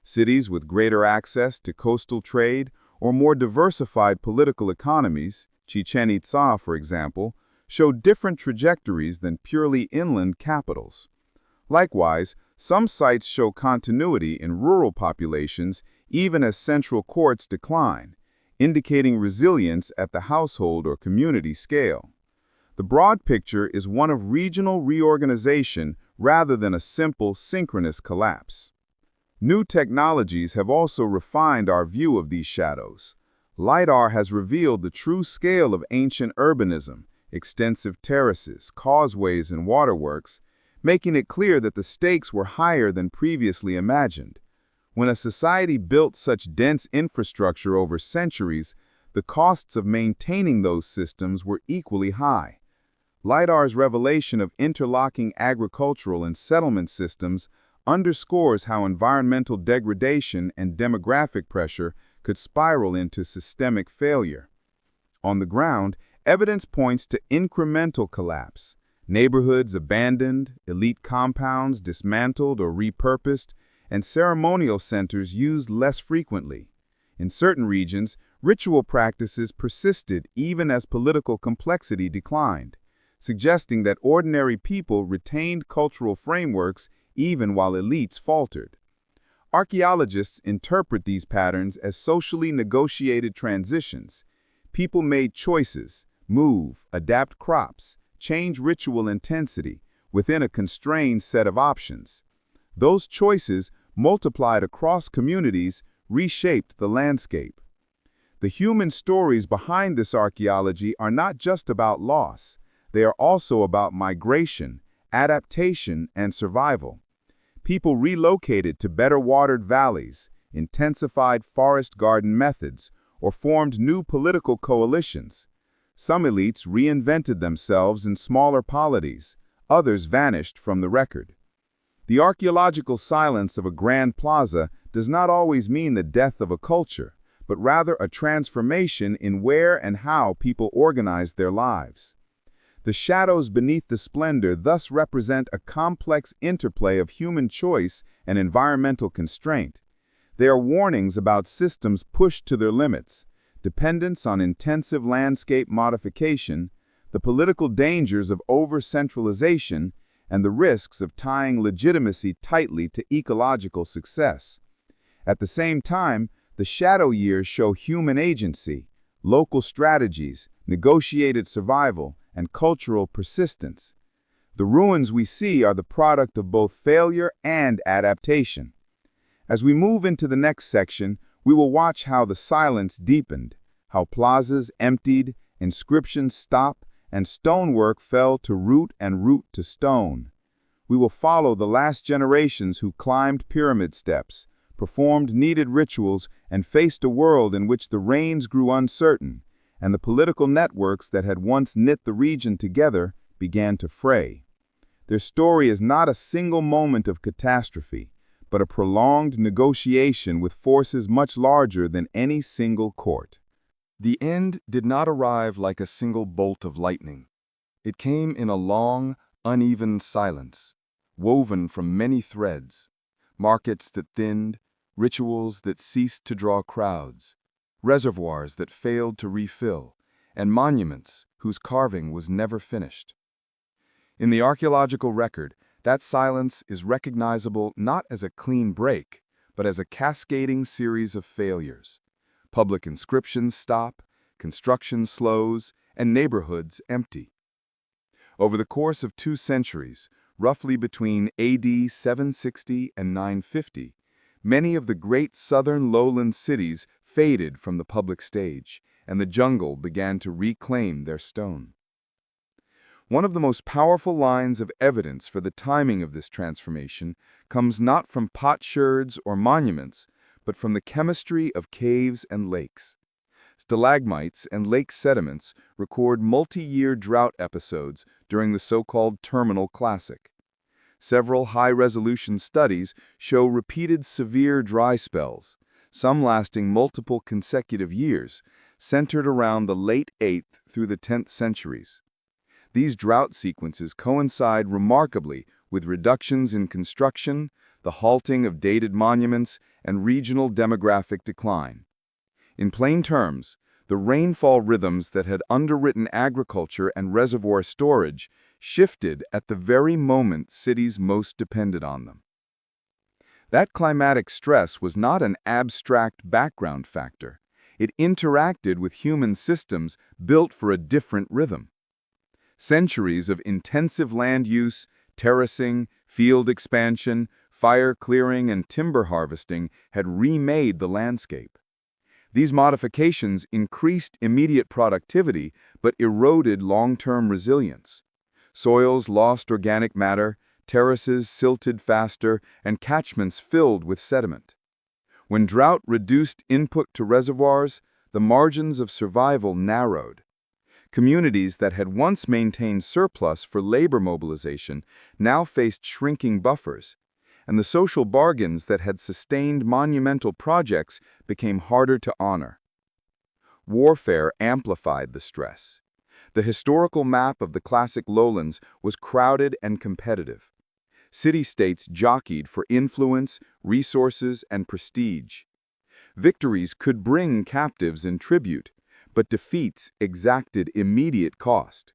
Cities with greater access to coastal trade or more diversified political economies, Chichen Itza, for example, showed different trajectories than purely inland capitals. Likewise, some sites show continuity in rural populations even as central courts decline, indicating resilience at the household or community scale. The broad picture is one of regional reorganization rather than a simple synchronous collapse. New technologies have also refined our view of these shadows. LiDAR has revealed the true scale of ancient urbanism, extensive terraces, causeways, and waterworks, making it clear that the stakes were higher than previously imagined. When a society built such dense infrastructure over centuries, the costs of maintaining those systems were equally high. LiDAR's revelation of interlocking agricultural and settlement systems underscores how environmental degradation and demographic pressure could spiral into systemic failure. On the ground, evidence points to incremental collapse. Neighborhoods abandoned, elite compounds dismantled or repurposed, and ceremonial centers used less frequently. In certain regions, ritual practices persisted even as political complexity declined, suggesting that ordinary people retained cultural frameworks even while elites faltered. Archaeologists interpret these patterns as socially negotiated transitions. People made choices, move, adapt crops, change ritual intensity within a constrained set of options. Those choices, multiplied across communities, reshaped the landscape. The human stories behind this archaeology are not just about loss. They are also about migration, adaptation, and survival. People relocated to better watered valleys, intensified forest garden methods, or formed new political coalitions. Some elites reinvented themselves in smaller polities, others vanished from the record. The archaeological silence of a grand plaza does not always mean the death of a culture, but rather a transformation in where and how people organized their lives. The shadows beneath the splendor thus represent a complex interplay of human choice and environmental constraint. They are warnings about systems pushed to their limits, dependence on intensive landscape modification, the political dangers of over-centralization, and the risks of tying legitimacy tightly to ecological success. At the same time, the shadow years show human agency, local strategies, negotiated survival, and cultural persistence. The ruins we see are the product of both failure and adaptation. As we move into the next section, we will watch how the silence deepened, how plazas emptied, Inscriptions stop, and stonework fell to root and root to stone. We will follow the last generations who climbed pyramid steps, performed needed rituals, and faced a world in which the rains grew uncertain, and the political networks that had once knit the region together began to fray. Their story is not a single moment of catastrophe, but a prolonged negotiation with forces much larger than any single court. The end did not arrive like a single bolt of lightning. It came in a long, uneven silence, woven from many threads, markets that thinned, rituals that ceased to draw crowds, reservoirs that failed to refill, and monuments whose carving was never finished. In the archaeological record, that silence is recognizable not as a clean break, but as a cascading series of failures. Public inscriptions stop, construction slows, and neighborhoods empty. Over the course of 2 centuries, roughly between AD 760 and 950, many of the great southern lowland cities faded from the public stage, and the jungle began to reclaim their stone. One of the most powerful lines of evidence for the timing of this transformation comes not from potsherds or monuments, but from the chemistry of caves and lakes. Stalagmites and lake sediments record multi-year drought episodes during the so-called Terminal Classic. Several high-resolution studies show repeated severe dry spells, some lasting multiple consecutive years, centered around the late 8th through the 10th centuries. These drought sequences coincide remarkably with reductions in construction, the halting of dated monuments, and regional demographic decline. In plain terms, the rainfall rhythms that had underwritten agriculture and reservoir storage shifted at the very moment cities most depended on them. That climatic stress was not an abstract background factor. It interacted with human systems built for a different rhythm. Centuries of intensive land use, terracing, field expansion, fire clearing, and timber harvesting had remade the landscape. These modifications increased immediate productivity but eroded long-term resilience. Soils lost organic matter, terraces silted faster, and catchments filled with sediment. When drought reduced input to reservoirs, the margins of survival narrowed. Communities that had once maintained surplus for labor mobilization now faced shrinking buffers, and the social bargains that had sustained monumental projects became harder to honor. Warfare amplified the stress. The historical map of the classic lowlands was crowded and competitive. City-states jockeyed for influence, resources, and prestige. Victories could bring captives in tribute, but defeats exacted immediate cost.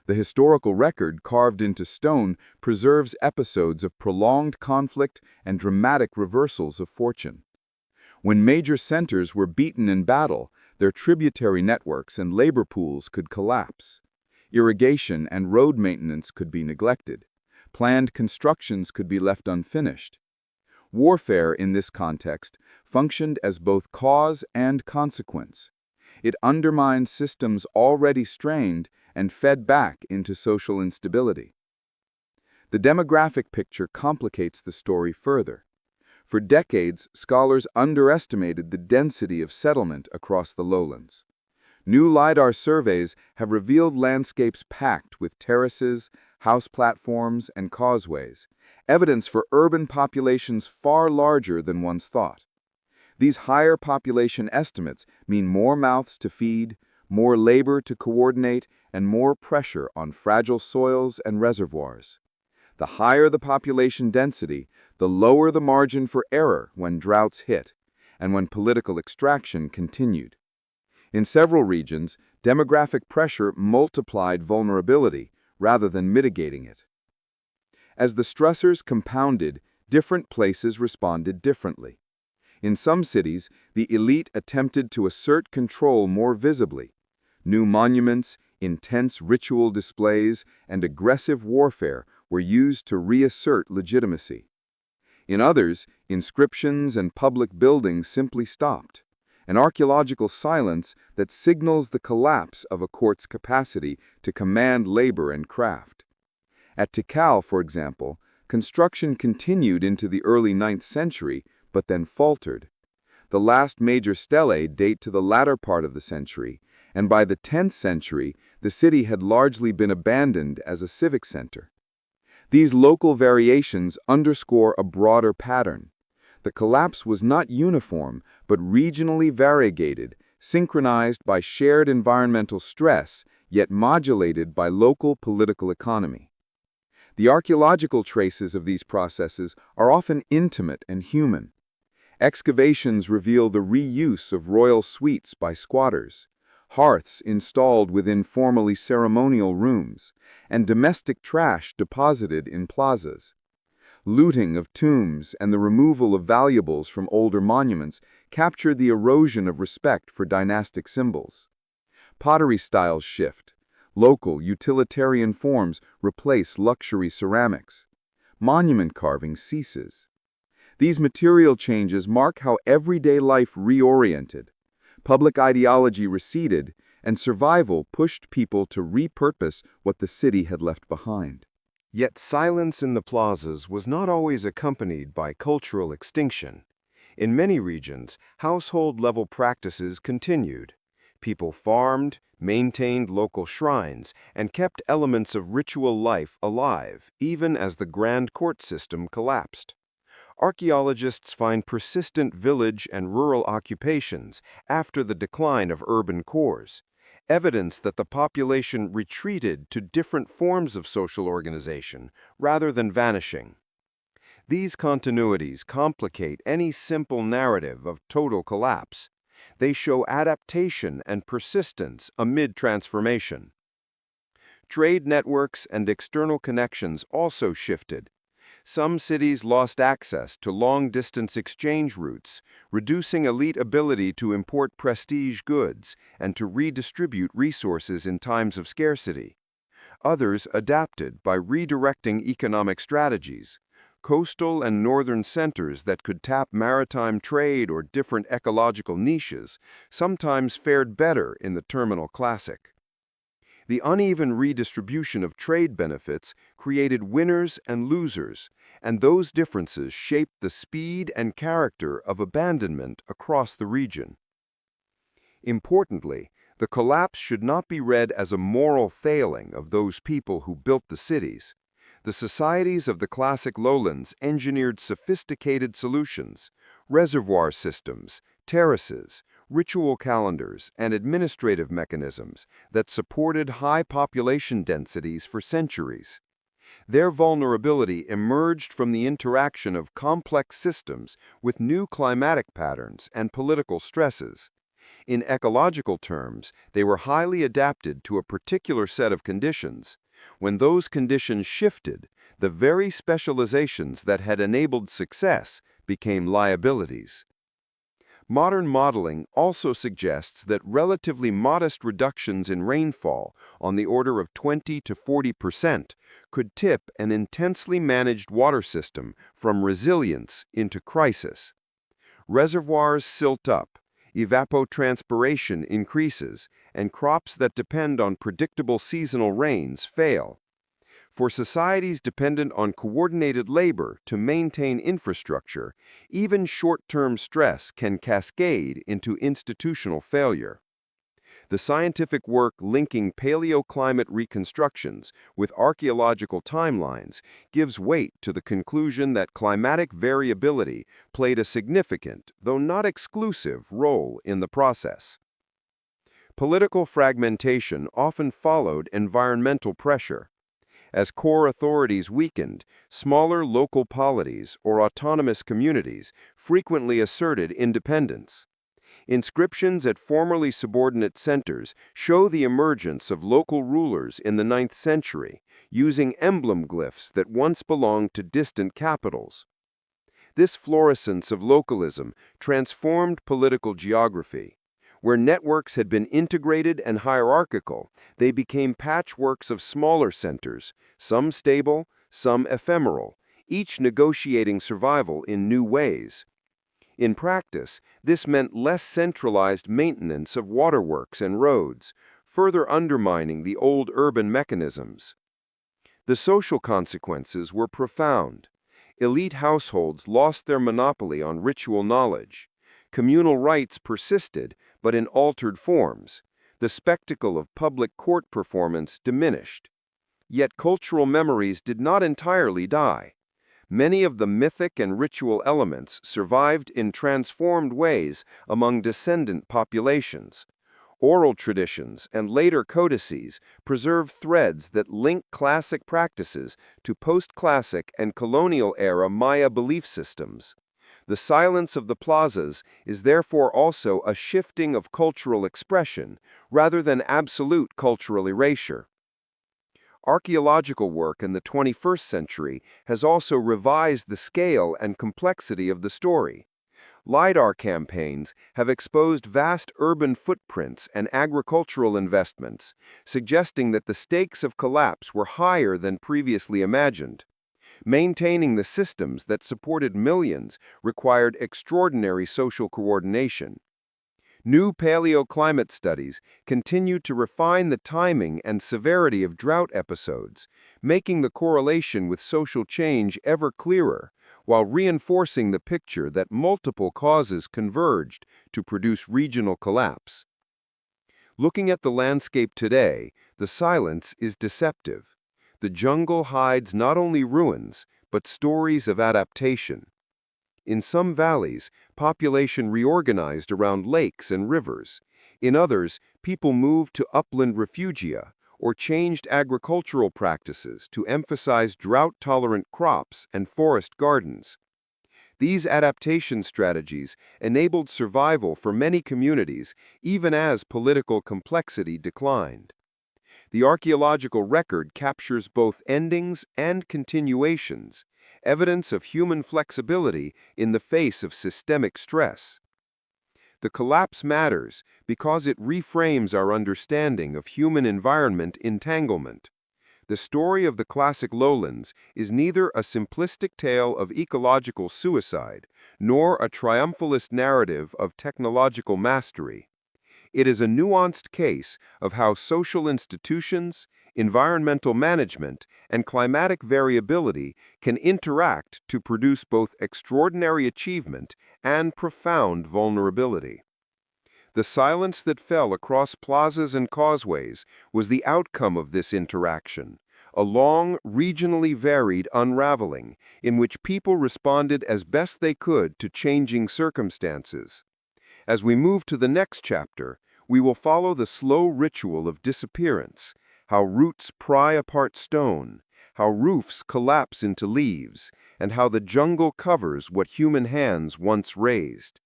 The historical record carved into stone preserves episodes of prolonged conflict and dramatic reversals of fortune. When major centers were beaten in battle, their tributary networks and labor pools could collapse. Irrigation and road maintenance could be neglected. Planned constructions could be left unfinished. Warfare, in this context, functioned as both cause and consequence. It undermined systems already strained and fed back into social instability. The demographic picture complicates the story further. For decades, scholars underestimated the density of settlement across the lowlands. New LiDAR surveys have revealed landscapes packed with terraces, house platforms, and causeways, evidence for urban populations far larger than once thought. These higher population estimates mean more mouths to feed, more labor to coordinate, and more pressure on fragile soils and reservoirs. The higher the population density, the lower the margin for error when droughts hit, and when political extraction continued. In several regions, demographic pressure multiplied vulnerability rather than mitigating it. As the stressors compounded, different places responded differently. In some cities, the elite attempted to assert control more visibly. New monuments, intense ritual displays, and aggressive warfare were used to reassert legitimacy. In others, inscriptions and public buildings simply stopped, an archaeological silence that signals the collapse of a court's capacity to command labor and craft. At Tikal, for example, construction continued into the early 9th century, but then faltered. The last major stelae date to the latter part of the century, and by the 10th century, the city had largely been abandoned as a civic center. These local variations underscore a broader pattern. The collapse was not uniform, but regionally variegated, synchronized by shared environmental stress, yet modulated by local political economy. The archaeological traces of these processes are often intimate and human. Excavations reveal the reuse of royal suites by squatters, hearths installed within formerly ceremonial rooms, and domestic trash deposited in plazas. Looting of tombs and the removal of valuables from older monuments capture the erosion of respect for dynastic symbols. Pottery styles shift. Local, utilitarian forms replace luxury ceramics. Monument carving ceases. These material changes mark how everyday life reoriented. Public ideology receded, and survival pushed people to repurpose what the city had left behind. Yet silence in the plazas was not always accompanied by cultural extinction. In many regions, household-level practices continued. People farmed, maintained local shrines, and kept elements of ritual life alive, even as the grand court system collapsed. Archaeologists find persistent village and rural occupations after the decline of urban cores, evidence that the population retreated to different forms of social organization rather than vanishing. These continuities complicate any simple narrative of total collapse. They show adaptation and persistence amid transformation. Trade networks and external connections also shifted. Some cities lost access to long-distance exchange routes, reducing elite ability to import prestige goods and to redistribute resources in times of scarcity. Others adapted by redirecting economic strategies. Coastal and northern centers that could tap maritime trade or different ecological niches sometimes fared better in the terminal classic. The uneven redistribution of trade benefits created winners and losers, and those differences shaped the speed and character of abandonment across the region. Importantly, the collapse should not be read as a moral failing of those people who built the cities. The societies of the classic lowlands engineered sophisticated solutions, reservoir systems, terraces, ritual calendars, and administrative mechanisms that supported high population densities for centuries. Their vulnerability emerged from the interaction of complex systems with new climatic patterns and political stresses. In ecological terms, they were highly adapted to a particular set of conditions. When those conditions shifted, the very specializations that had enabled success became liabilities. Modern modeling also suggests that relatively modest reductions in rainfall, on the order of 20 to 40%, could tip an intensely managed water system from resilience into crisis. Reservoirs silt up, evapotranspiration increases, and crops that depend on predictable seasonal rains fail. For societies dependent on coordinated labor to maintain infrastructure, even short-term stress can cascade into institutional failure. The scientific work linking paleoclimate reconstructions with archaeological timelines gives weight to the conclusion that climatic variability played a significant, though not exclusive, role in the process. Political fragmentation often followed environmental pressure. As core authorities weakened, smaller local polities or autonomous communities frequently asserted independence. Inscriptions at formerly subordinate centers show the emergence of local rulers in the 9th century, using emblem glyphs that once belonged to distant capitals. This fluorescence of localism transformed political geography. Where networks had been integrated and hierarchical, they became patchworks of smaller centers, some stable, some ephemeral, each negotiating survival in new ways. In practice, this meant less centralized maintenance of waterworks and roads, further undermining the old urban mechanisms. The social consequences were profound. Elite households lost their monopoly on ritual knowledge. Communal rites persisted, but in altered forms. The spectacle of public court performance diminished. Yet cultural memories did not entirely die. Many of the mythic and ritual elements survived in transformed ways among descendant populations. Oral traditions and later codices preserve threads that link classic practices to post-classic and colonial-era Maya belief systems. The silence of the plazas is therefore also a shifting of cultural expression, rather than absolute cultural erasure. Archaeological work in the 21st century has also revised the scale and complexity of the story. LiDAR campaigns have exposed vast urban footprints and agricultural investments, suggesting that the stakes of collapse were higher than previously imagined. Maintaining the systems that supported millions required extraordinary social coordination. New paleoclimate studies continue to refine the timing and severity of drought episodes, making the correlation with social change ever clearer, while reinforcing the picture that multiple causes converged to produce regional collapse. Looking at the landscape today, the silence is deceptive. The jungle hides not only ruins, but stories of adaptation. In some valleys, population reorganized around lakes and rivers. In others, people moved to upland refugia or changed agricultural practices to emphasize drought-tolerant crops and forest gardens. These adaptation strategies enabled survival for many communities even as political complexity declined. The archaeological record captures both endings and continuations, evidence of human flexibility in the face of systemic stress. The collapse matters because it reframes our understanding of human environment entanglement. The story of the classic lowlands is neither a simplistic tale of ecological suicide nor a triumphalist narrative of technological mastery. It is a nuanced case of how social institutions, environmental management, and climatic variability can interact to produce both extraordinary achievement and profound vulnerability. The silence that fell across plazas and causeways was the outcome of this interaction, a long, regionally varied unraveling in which people responded as best they could to changing circumstances. As we move to the next chapter, we will follow the slow ritual of disappearance, how roots pry apart stone, how roofs collapse into leaves, and how the jungle covers what human hands once raised.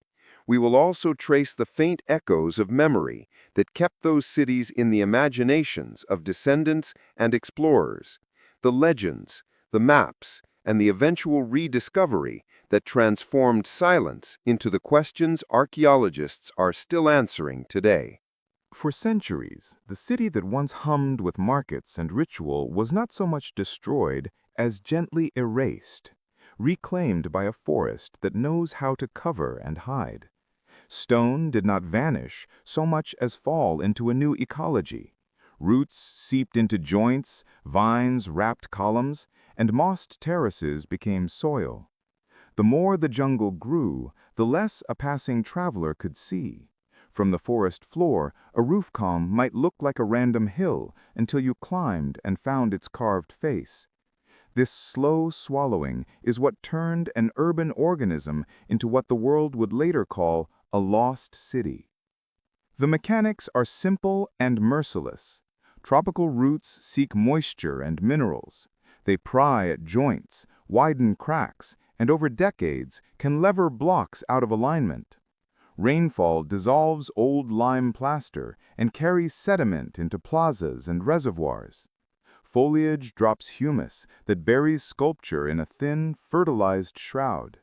We will also trace the faint echoes of memory that kept those cities in the imaginations of descendants and explorers, the legends, the maps, and the eventual rediscovery that transformed silence into the questions archaeologists are still answering today. For centuries, the city that once hummed with markets and ritual was not so much destroyed as gently erased, reclaimed by a forest that knows how to cover and hide. Stone did not vanish so much as fall into a new ecology. Roots seeped into joints, vines wrapped columns, and mossed terraces became soil. The more the jungle grew, the less a passing traveler could see. From the forest floor, a roof column might look like a random hill until you climbed and found its carved face. This slow swallowing is what turned an urban organism into what the world would later call a lost city. The mechanics are simple and merciless. Tropical roots seek moisture and minerals. They pry at joints, widen cracks, and over decades can lever blocks out of alignment. Rainfall dissolves old lime plaster and carries sediment into plazas and reservoirs. Foliage drops humus that buries sculpture in a thin, fertilized shroud.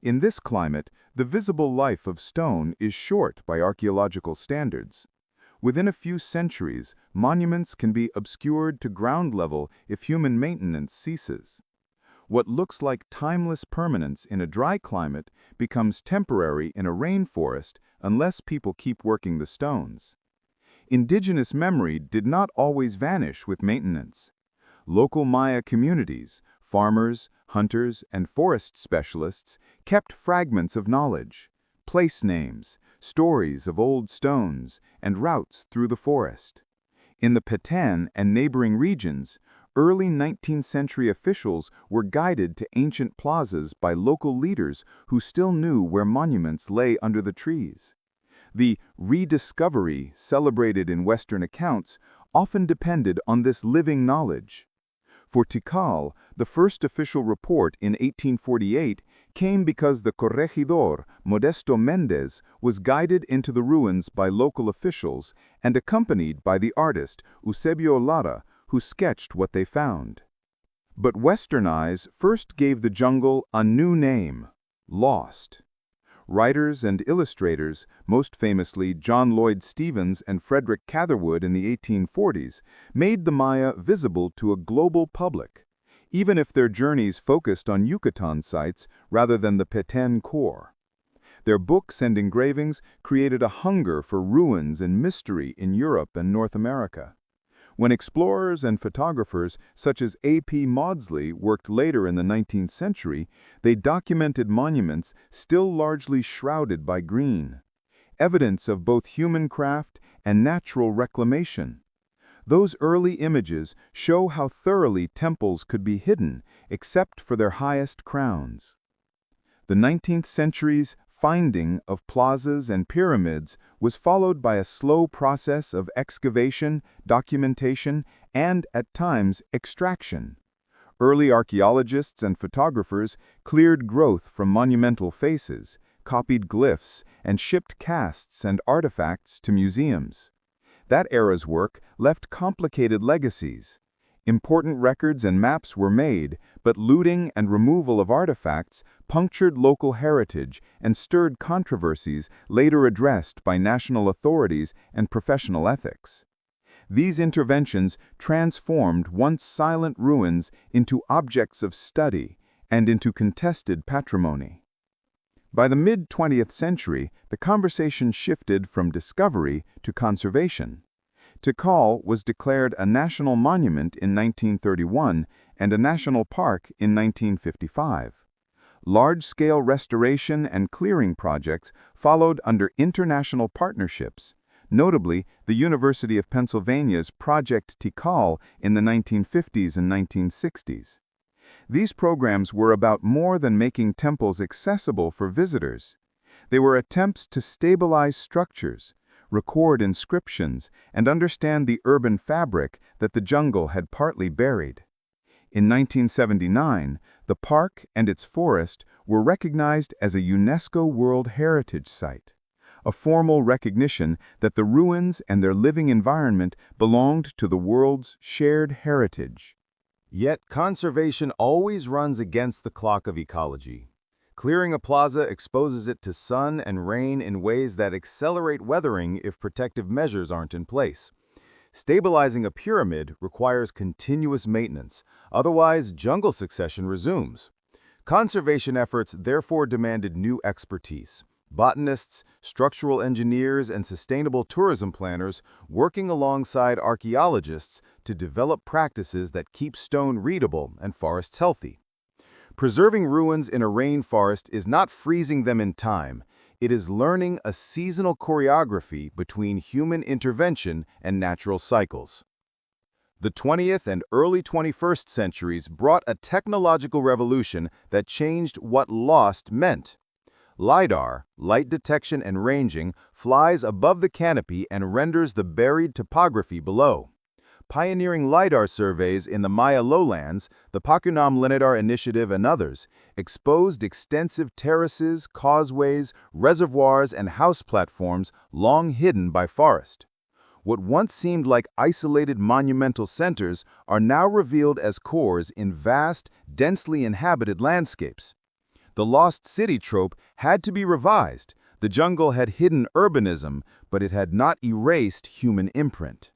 In this climate, the visible life of stone is short by archaeological standards. Within a few centuries, monuments can be obscured to ground level if human maintenance ceases. What looks like timeless permanence in a dry climate becomes temporary in a rainforest unless people keep working the stones. Indigenous memory did not always vanish with maintenance. Local Maya communities, farmers, hunters, and forest specialists kept fragments of knowledge, place names, stories of old stones, and routes through the forest. In the Petén and neighboring regions, early 19th century officials were guided to ancient plazas by local leaders who still knew where monuments lay under the trees. The rediscovery celebrated in Western accounts often depended on this living knowledge. For Tikal, the first official report in 1848 came because the corregidor, Modesto Méndez, was guided into the ruins by local officials and accompanied by the artist Eusebio Lara, who sketched what they found. But Western eyes first gave the jungle a new name: Lost. Writers and illustrators, most famously John Lloyd Stevens and Frederick Catherwood in the 1840s, made the Maya visible to a global public, even if their journeys focused on Yucatan sites rather than the Petén core. Their books and engravings created a hunger for ruins and mystery in Europe and North America. When explorers and photographers such as A.P. Maudsley worked later in the 19th century, they documented monuments still largely shrouded by green, evidence of both human craft and natural reclamation. Those early images show how thoroughly temples could be hidden except for their highest crowns. The 19th century's finding of plazas and pyramids was followed by a slow process of excavation, documentation, and, at times, extraction. Early archaeologists and photographers cleared growth from monumental faces, copied glyphs, and shipped casts and artifacts to museums. That era's work left complicated legacies. Important records and maps were made, but looting and removal of artifacts punctured local heritage and stirred controversies later addressed by national authorities and professional ethics. These interventions transformed once silent ruins into objects of study and into contested patrimony. By the mid-20th century, the conversation shifted from discovery to conservation. Tikal was declared a national monument in 1931 and a national park in 1955. Large-scale restoration and clearing projects followed under international partnerships, notably the University of Pennsylvania's Project Tikal in the 1950s and 1960s. These programs were about more than making temples accessible for visitors. They were attempts to stabilize structures, record inscriptions, and understand the urban fabric that the jungle had partly buried. In 1979, the park and its forest were recognized as a UNESCO World Heritage Site, a formal recognition that the ruins and their living environment belonged to the world's shared heritage. Yet conservation always runs against the clock of ecology. Clearing a plaza exposes it to sun and rain in ways that accelerate weathering if protective measures aren't in place. Stabilizing a pyramid requires continuous maintenance, otherwise jungle succession resumes. Conservation efforts therefore demanded new expertise. Botanists, structural engineers, and sustainable tourism planners working alongside archaeologists to develop practices that keep stone readable and forests healthy. Preserving ruins in a rainforest is not freezing them in time. It is learning a seasonal choreography between human intervention and natural cycles. The 20th and early 21st centuries brought a technological revolution that changed what lost meant. LiDAR, light detection and ranging, flies above the canopy and renders the buried topography below. Pioneering LiDAR surveys in the Maya lowlands, the Pakunam Linidar Initiative and others, exposed extensive terraces, causeways, reservoirs, and house platforms long hidden by forest. What once seemed like isolated monumental centers are now revealed as cores in vast, densely inhabited landscapes. The lost city trope had to be revised. The jungle had hidden urbanism, but it had not erased human imprint.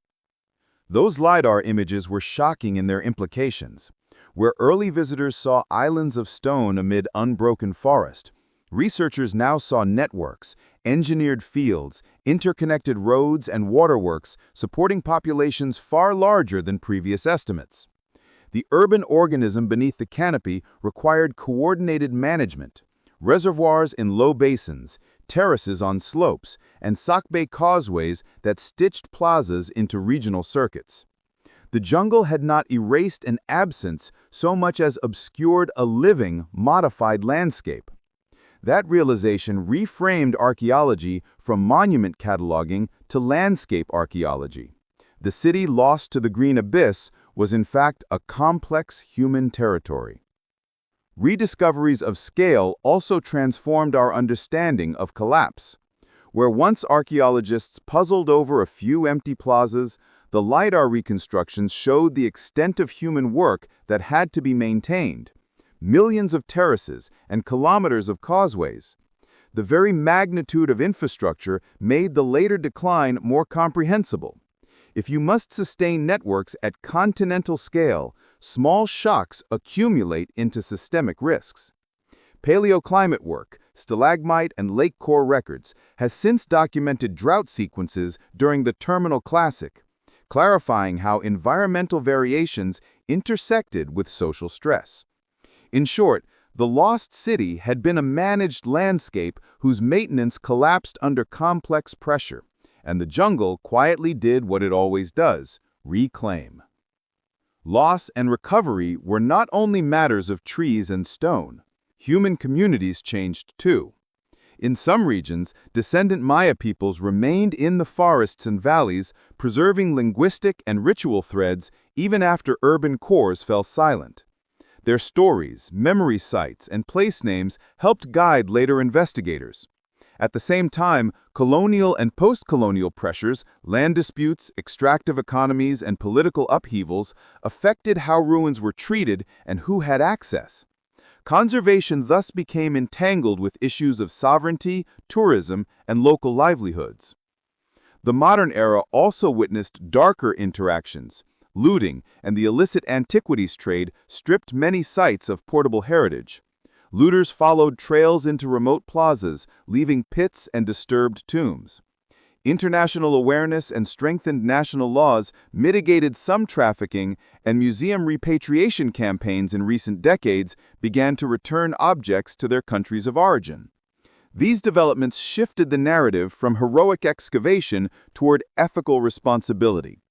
Those LiDAR images were shocking in their implications. Where early visitors saw islands of stone amid unbroken forest, researchers now saw networks, engineered fields, interconnected roads and waterworks supporting populations far larger than previous estimates. The urban organism beneath the canopy required coordinated management. Reservoirs in low basins, terraces on slopes, and sock-bay causeways that stitched plazas into regional circuits. The jungle had not erased an absence so much as obscured a living, modified landscape. That realization reframed archaeology from monument cataloging to landscape archaeology. The city lost to the green abyss was in fact a complex human territory. Rediscoveries of scale also transformed our understanding of collapse. Where once archaeologists puzzled over a few empty plazas, the LiDAR reconstructions showed the extent of human work that had to be maintained. Millions of terraces and kilometers of causeways. The very magnitude of infrastructure made the later decline more comprehensible. If you must sustain networks at continental scale, small shocks accumulate into systemic risks. Paleoclimate work, stalagmite and lake core records, has since documented drought sequences during the Terminal Classic, clarifying how environmental variations intersected with social stress. In short, the lost city had been a managed landscape whose maintenance collapsed under complex pressure, and the jungle quietly did what it always does: reclaim. Loss and recovery were not only matters of trees and stone. Human communities changed too. In some regions, descendant Maya peoples remained in the forests and valleys, preserving linguistic and ritual threads even after urban cores fell silent. Their stories, memory sites, and place names helped guide later investigators. At the same time, colonial and post-colonial pressures, land disputes, extractive economies, and political upheavals affected how ruins were treated and who had access. Conservation thus became entangled with issues of sovereignty, tourism, and local livelihoods. The modern era also witnessed darker interactions. Looting and the illicit antiquities trade stripped many sites of portable heritage. Looters followed trails into remote plazas, leaving pits and disturbed tombs. International awareness and strengthened national laws mitigated some trafficking, and museum repatriation campaigns in recent decades began to return objects to their countries of origin. These developments shifted the narrative from heroic excavation toward ethical responsibility.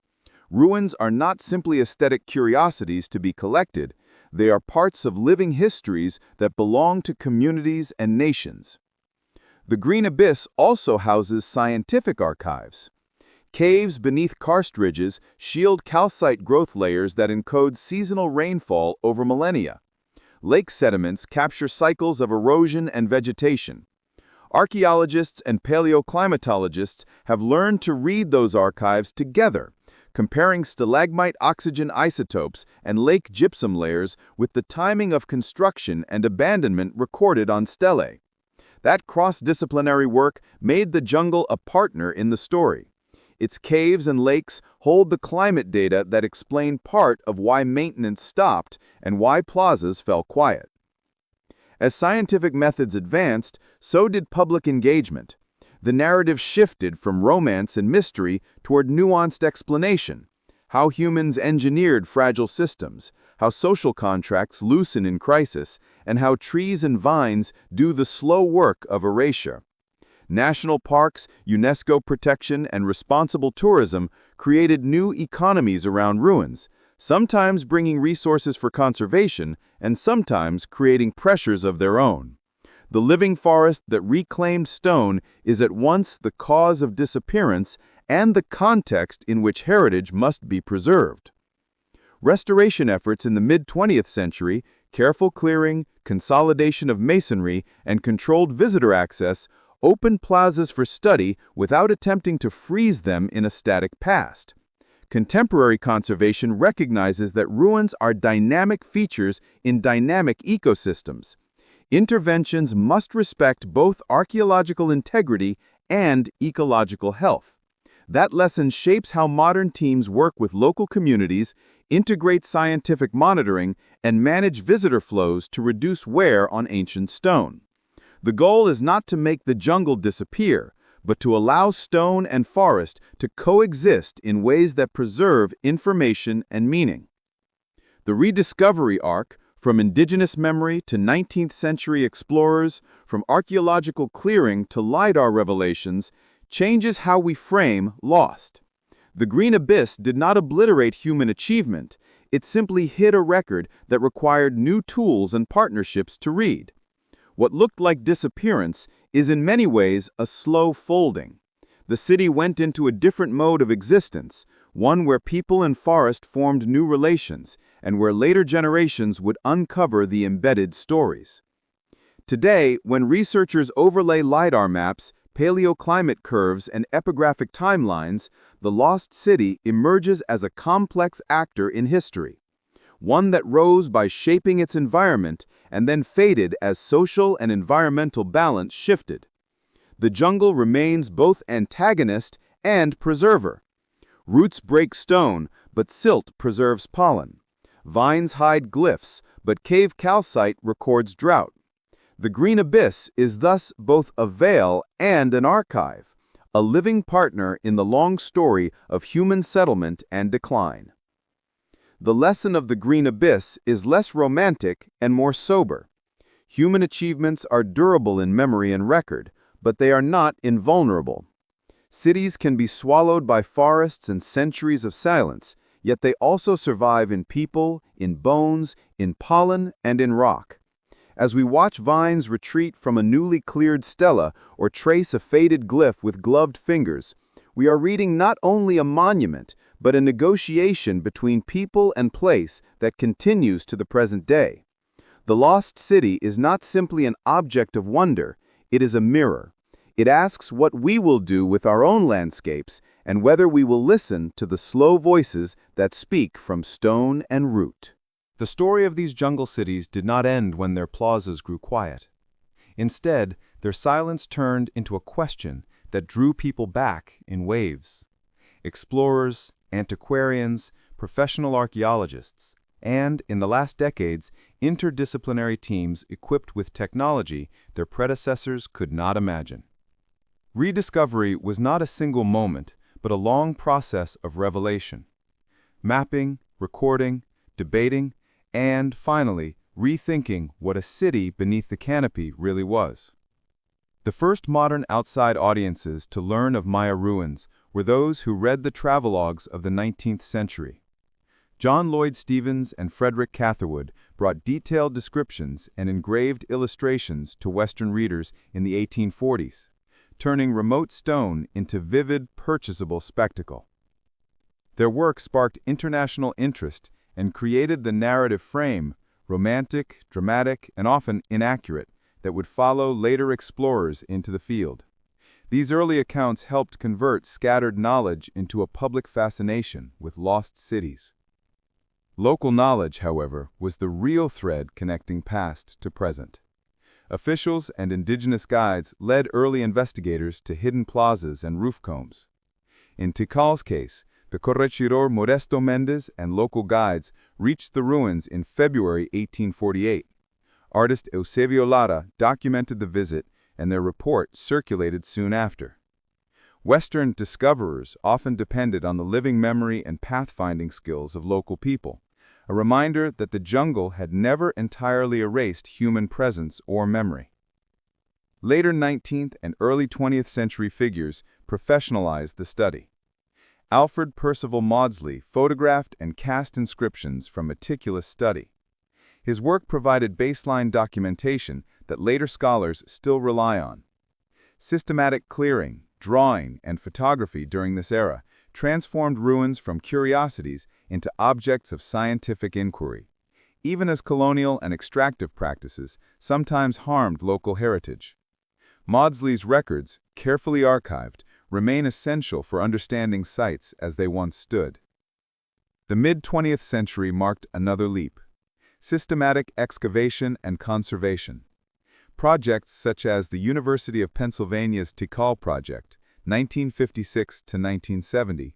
Ruins are not simply aesthetic curiosities to be collected. They are parts of living histories that belong to communities and nations. The Green Abyss also houses scientific archives. Caves beneath karst ridges shield calcite growth layers that encode seasonal rainfall over millennia. Lake sediments capture cycles of erosion and vegetation. Archaeologists and paleoclimatologists have learned to read those archives together, comparing stalagmite oxygen isotopes and lake gypsum layers with the timing of construction and abandonment recorded on stelae. That cross-disciplinary work made the jungle a partner in the story. Its caves and lakes hold the climate data that explain part of why maintenance stopped and why plazas fell quiet. As scientific methods advanced, so did public engagement. The narrative shifted from romance and mystery toward nuanced explanation. How humans engineered fragile systems, how social contracts loosen in crisis, and how trees and vines do the slow work of erasure. National parks, UNESCO protection, and responsible tourism created new economies around ruins, sometimes bringing resources for conservation and sometimes creating pressures of their own. The living forest that reclaimed stone is at once the cause of disappearance and the context in which heritage must be preserved. Restoration efforts in the mid-20th century, careful clearing, consolidation of masonry, and controlled visitor access opened plazas for study without attempting to freeze them in a static past. Contemporary conservation recognizes that ruins are dynamic features in dynamic ecosystems. Interventions must respect both archaeological integrity and ecological health. That lesson shapes how modern teams work with local communities, integrate scientific monitoring, and manage visitor flows to reduce wear on ancient stone. The goal is not to make the jungle disappear, but to allow stone and forest to coexist in ways that preserve information and meaning. The rediscovery arc, from indigenous memory to 19th century explorers, from archaeological clearing to LiDAR revelations, changes how we frame lost. The Green Abyss did not obliterate human achievement, it simply hid a record that required new tools and partnerships to read. What looked like disappearance is in many ways a slow folding. The city went into a different mode of existence, one where people and forest formed new relations, and where later generations would uncover the embedded stories. Today, when researchers overlay LiDAR maps, paleoclimate curves, and epigraphic timelines, the lost city emerges as a complex actor in history, one that rose by shaping its environment and then faded as social and environmental balance shifted. The jungle remains both antagonist and preserver. Roots break stone, but silt preserves pollen. Vines hide glyphs, but cave calcite records drought. The Green Abyss is thus both a veil and an archive, a living partner in the long story of human settlement and decline. The lesson of the Green Abyss is less romantic and more sober. Human achievements are durable in memory and record, but they are not invulnerable. Cities can be swallowed by forests and centuries of silence, yet they also survive in people, in bones, in pollen, and in rock. As we watch vines retreat from a newly cleared stela or trace a faded glyph with gloved fingers, we are reading not only a monument, but a negotiation between people and place that continues to the present day. The lost city is not simply an object of wonder, it is a mirror. It asks what we will do with our own landscapes and whether we will listen to the slow voices that speak from stone and root. The story of these jungle cities did not end when their plazas grew quiet. Instead, their silence turned into a question that drew people back in waves. Explorers, antiquarians, professional archaeologists, and, in the last decades, interdisciplinary teams equipped with technology their predecessors could not imagine. Rediscovery was not a single moment, but a long process of revelation. Mapping, recording, debating, and, finally, rethinking what a city beneath the canopy really was. The first modern outside audiences to learn of Maya ruins were those who read the travelogues of the 19th century. John Lloyd Stevens and Frederick Catherwood brought detailed descriptions and engraved illustrations to Western readers in the 1840s, turning remote stone into vivid, purchasable spectacle. Their work sparked international interest and created the narrative frame, romantic, dramatic, and often inaccurate, that would follow later explorers into the field. These early accounts helped convert scattered knowledge into a public fascination with lost cities. Local knowledge, however, was the real thread connecting past to present. Officials and indigenous guides led early investigators to hidden plazas and roof combs. In Tikal's case, the corregidor Modesto Mendez and local guides reached the ruins in February 1848. Artist Eusebio Lara documented the visit, and their report circulated soon after. Western discoverers often depended on the living memory and pathfinding skills of local people, a reminder that the jungle had never entirely erased human presence or memory. Later 19th and early 20th century figures professionalized the study. Alfred Percival Maudsley photographed and cast inscriptions from meticulous study. His work provided baseline documentation that later scholars still rely on. Systematic clearing, drawing, and photography during this era transformed ruins from curiosities into objects of scientific inquiry, even as colonial and extractive practices sometimes harmed local heritage. Maudsley's records, carefully archived, remain essential for understanding sites as they once stood. The mid-20th century marked another leap: systematic excavation and conservation. Projects such as the University of Pennsylvania's Tikal project, 1956 to 1970,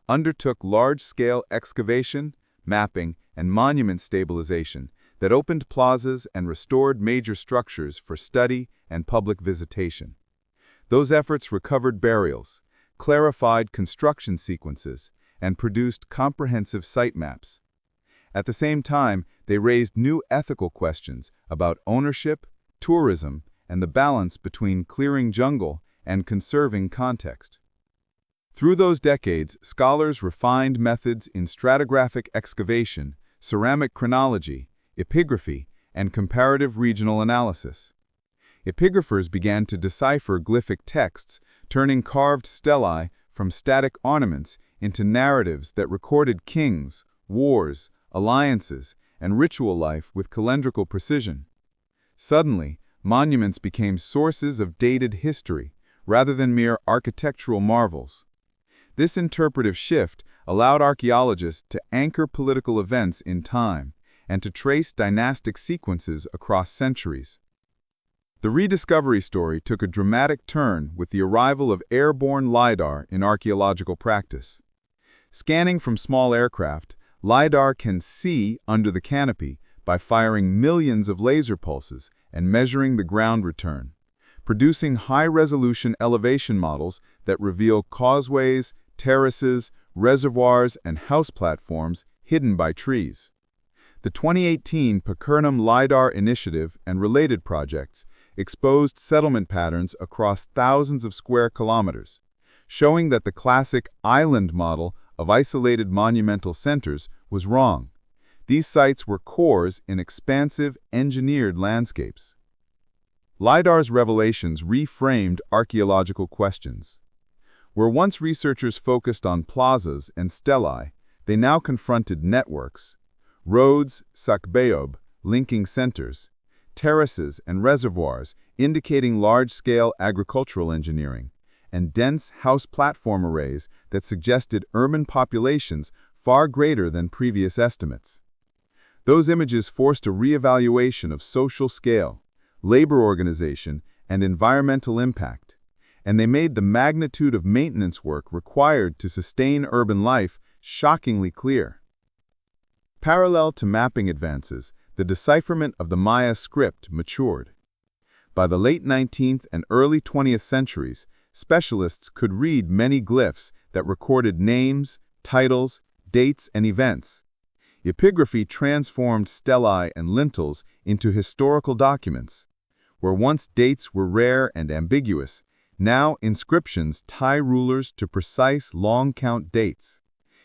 undertook large-scale excavation, mapping, and monument stabilization that opened plazas and restored major structures for study and public visitation. Those efforts recovered burials, clarified construction sequences, and produced comprehensive site maps. At the same time, they raised new ethical questions about ownership, tourism, and the balance between clearing jungle and conserving context. Through those decades, scholars refined methods in stratigraphic excavation, ceramic chronology, epigraphy, and comparative regional analysis. Epigraphers began to decipher glyphic texts, turning carved stelae from static ornaments into narratives that recorded kings, wars, alliances, and ritual life with calendrical precision. Suddenly, monuments became sources of dated history, rather than mere architectural marvels. This interpretive shift allowed archaeologists to anchor political events in time and to trace dynastic sequences across centuries. The rediscovery story took a dramatic turn with the arrival of airborne LiDAR in archaeological practice. Scanning from small aircraft, LiDAR can see under the canopy by firing millions of laser pulses and measuring the ground return, producing high-resolution elevation models that reveal causeways, terraces, reservoirs, and house platforms hidden by trees. The 2018 Pacernum LiDAR Initiative and related projects exposed settlement patterns across thousands of square kilometers, showing that the classic island model of isolated monumental centers was wrong. These sites were cores in expansive, engineered landscapes. LiDAR's revelations reframed archaeological questions. Where once researchers focused on plazas and stelae, they now confronted networks, roads, sakbeob, linking centers, terraces and reservoirs indicating large-scale agricultural engineering, and dense house platform arrays that suggested urban populations far greater than previous estimates. Those images forced a reevaluation of social scale, labor organization, and environmental impact, and they made the magnitude of maintenance work required to sustain urban life shockingly clear. Parallel to mapping advances, the decipherment of the Maya script matured. By the late 19th and early 20th centuries, specialists could read many glyphs that recorded names, titles, dates, and events. Epigraphy transformed stelae and lintels into historical documents. Where once dates were rare and ambiguous, now inscriptions tie rulers to precise long-count dates,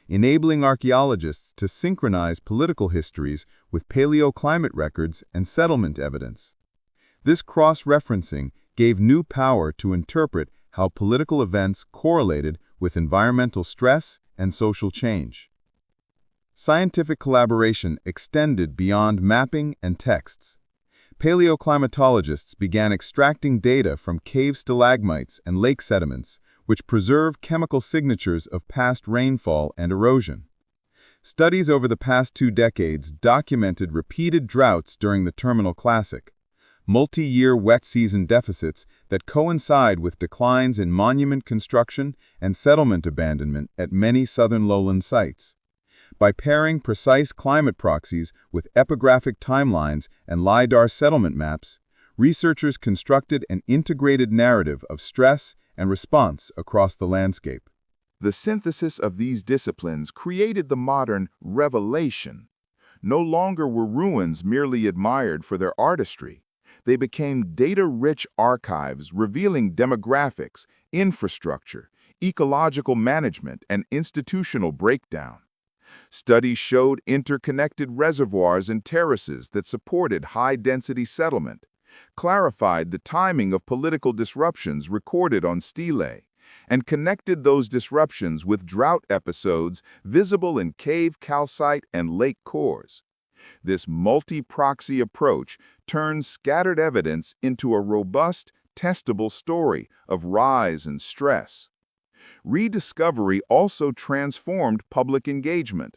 enabling archaeologists to synchronize political histories with paleoclimate records and settlement evidence. This cross-referencing gave new power to interpret how political events correlated with environmental stress and social change. Scientific collaboration extended beyond mapping and texts. Paleoclimatologists began extracting data from cave stalagmites and lake sediments, which preserve chemical signatures of past rainfall and erosion. Studies over the past 2 decades documented repeated droughts during the Terminal Classic, multi-year wet season deficits that coincide with declines in monument construction and settlement abandonment at many southern lowland sites. By pairing precise climate proxies with epigraphic timelines and LiDAR settlement maps, researchers constructed an integrated narrative of stress and response across the landscape. The synthesis of these disciplines created the modern revelation. No longer were ruins merely admired for their artistry. They became data-rich archives revealing demographics, infrastructure, ecological management, and institutional breakdown. Studies showed interconnected reservoirs and terraces that supported high-density settlement, clarified the timing of political disruptions recorded on stelae, and connected those disruptions with drought episodes visible in cave calcite and lake cores. This multi-proxy approach turns scattered evidence into a robust, testable story of rise and stress. Rediscovery also transformed public engagement.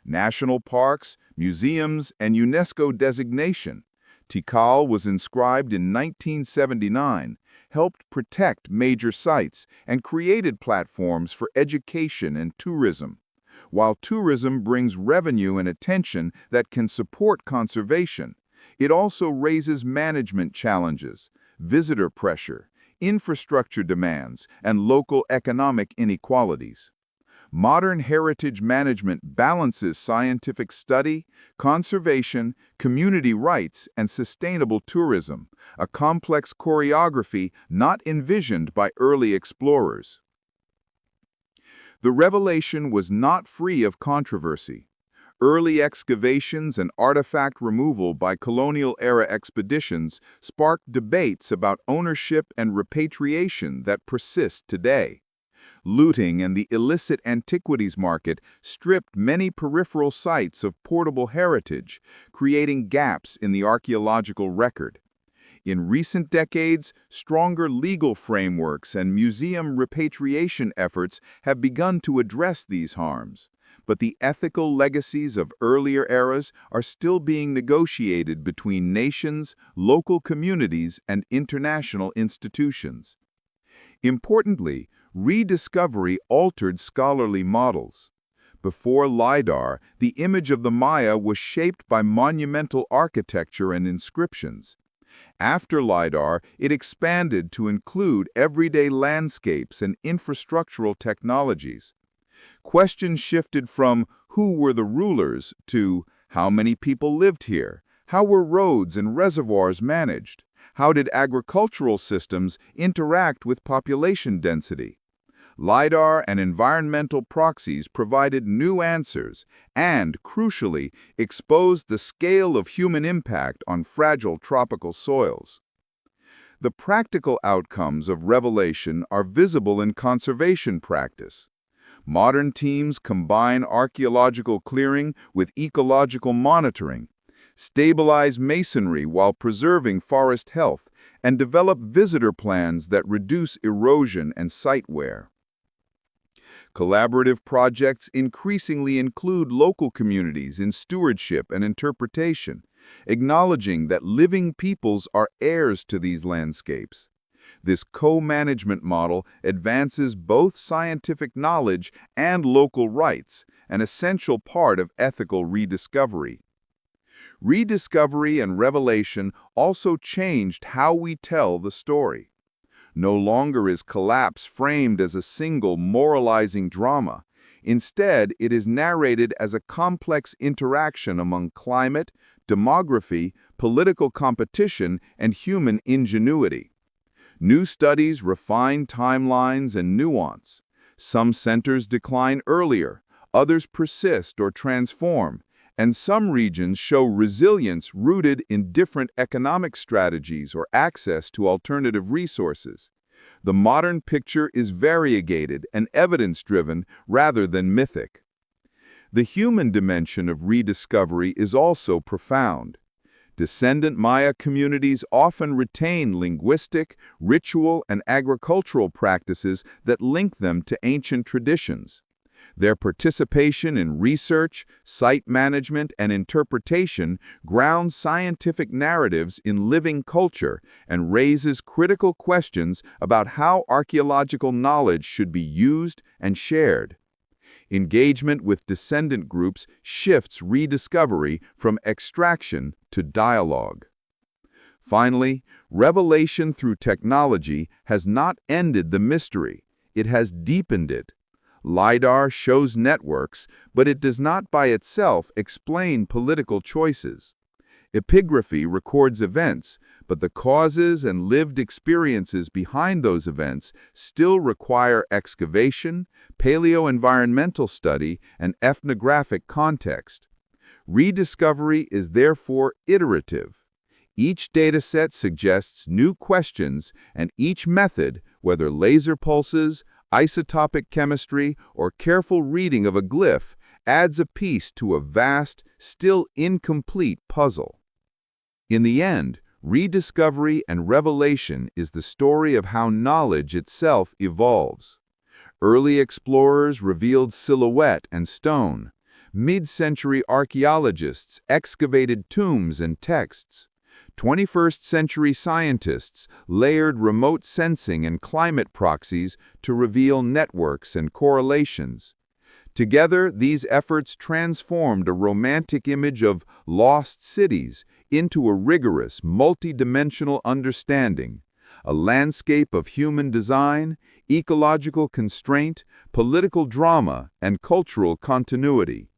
National parks, museums, and UNESCO designation. Tikal was inscribed in 1979, helped protect major sites and created platforms for education and tourism. While tourism brings revenue and attention that can support conservation, it also raises management challenges, visitor pressure, infrastructure demands, and local economic inequalities. Modern heritage management balances scientific study, conservation, community rights, and sustainable tourism, a complex choreography not envisioned by early explorers. The revelation was not free of controversy. Early excavations and artifact removal by colonial-era expeditions sparked debates about ownership and repatriation that persist today. Looting and the illicit antiquities market stripped many peripheral sites of portable heritage, creating gaps in the archaeological record. In recent decades, stronger legal frameworks and museum repatriation efforts have begun to address these harms. But the ethical legacies of earlier eras are still being negotiated between nations, local communities, and international institutions. Importantly, rediscovery altered scholarly models. Before LiDAR, the image of the Maya was shaped by monumental architecture and inscriptions. After LiDAR, it expanded to include everyday landscapes and infrastructural technologies. Questions shifted from who were the rulers to how many people lived here, how were roads and reservoirs managed, how did agricultural systems interact with population density. LiDAR and environmental proxies provided new answers and, crucially, exposed the scale of human impact on fragile tropical soils. The practical outcomes of revelation are visible in conservation practice. Modern teams combine archaeological clearing with ecological monitoring, stabilize masonry while preserving forest health, and develop visitor plans that reduce erosion and site wear. Collaborative projects increasingly include local communities in stewardship and interpretation, acknowledging that living peoples are heirs to these landscapes. This co-management model advances both scientific knowledge and local rights, an essential part of ethical rediscovery. Rediscovery and revelation also changed how we tell the story. No longer is collapse framed as a single moralizing drama. Instead, it is narrated as a complex interaction among climate, demography, political competition, and human ingenuity. New studies refine timelines and nuance. Some centers decline earlier, others persist or transform, and some regions show resilience rooted in different economic strategies or access to alternative resources. The modern picture is variegated and evidence-driven rather than mythic. The human dimension of rediscovery is also profound. Descendant Maya communities often retain linguistic, ritual, and agricultural practices that link them to ancient traditions. Their participation in research, site management, and interpretation grounds scientific narratives in living culture and raises critical questions about how archaeological knowledge should be used and shared. Engagement with descendant groups shifts rediscovery from extraction to dialogue. Finally, revelation through technology has not ended the mystery, it has deepened it. LiDAR shows networks, but it does not by itself explain political choices. Epigraphy records events, but the causes and lived experiences behind those events still require excavation, paleo-environmental study, and ethnographic context. Rediscovery is therefore iterative. Each dataset suggests new questions, and each method, whether laser pulses, isotopic chemistry, or careful reading of a glyph, adds a piece to a vast, still incomplete puzzle. In the end, rediscovery and revelation is the story of how knowledge itself evolves. Early explorers revealed silhouette and stone. Mid-century archaeologists excavated tombs and texts. 21st-century scientists layered remote sensing and climate proxies to reveal networks and correlations. Together, these efforts transformed a romantic image of lost cities into a rigorous, multidimensional understanding, a landscape of human design, ecological constraint, political drama, and cultural continuity.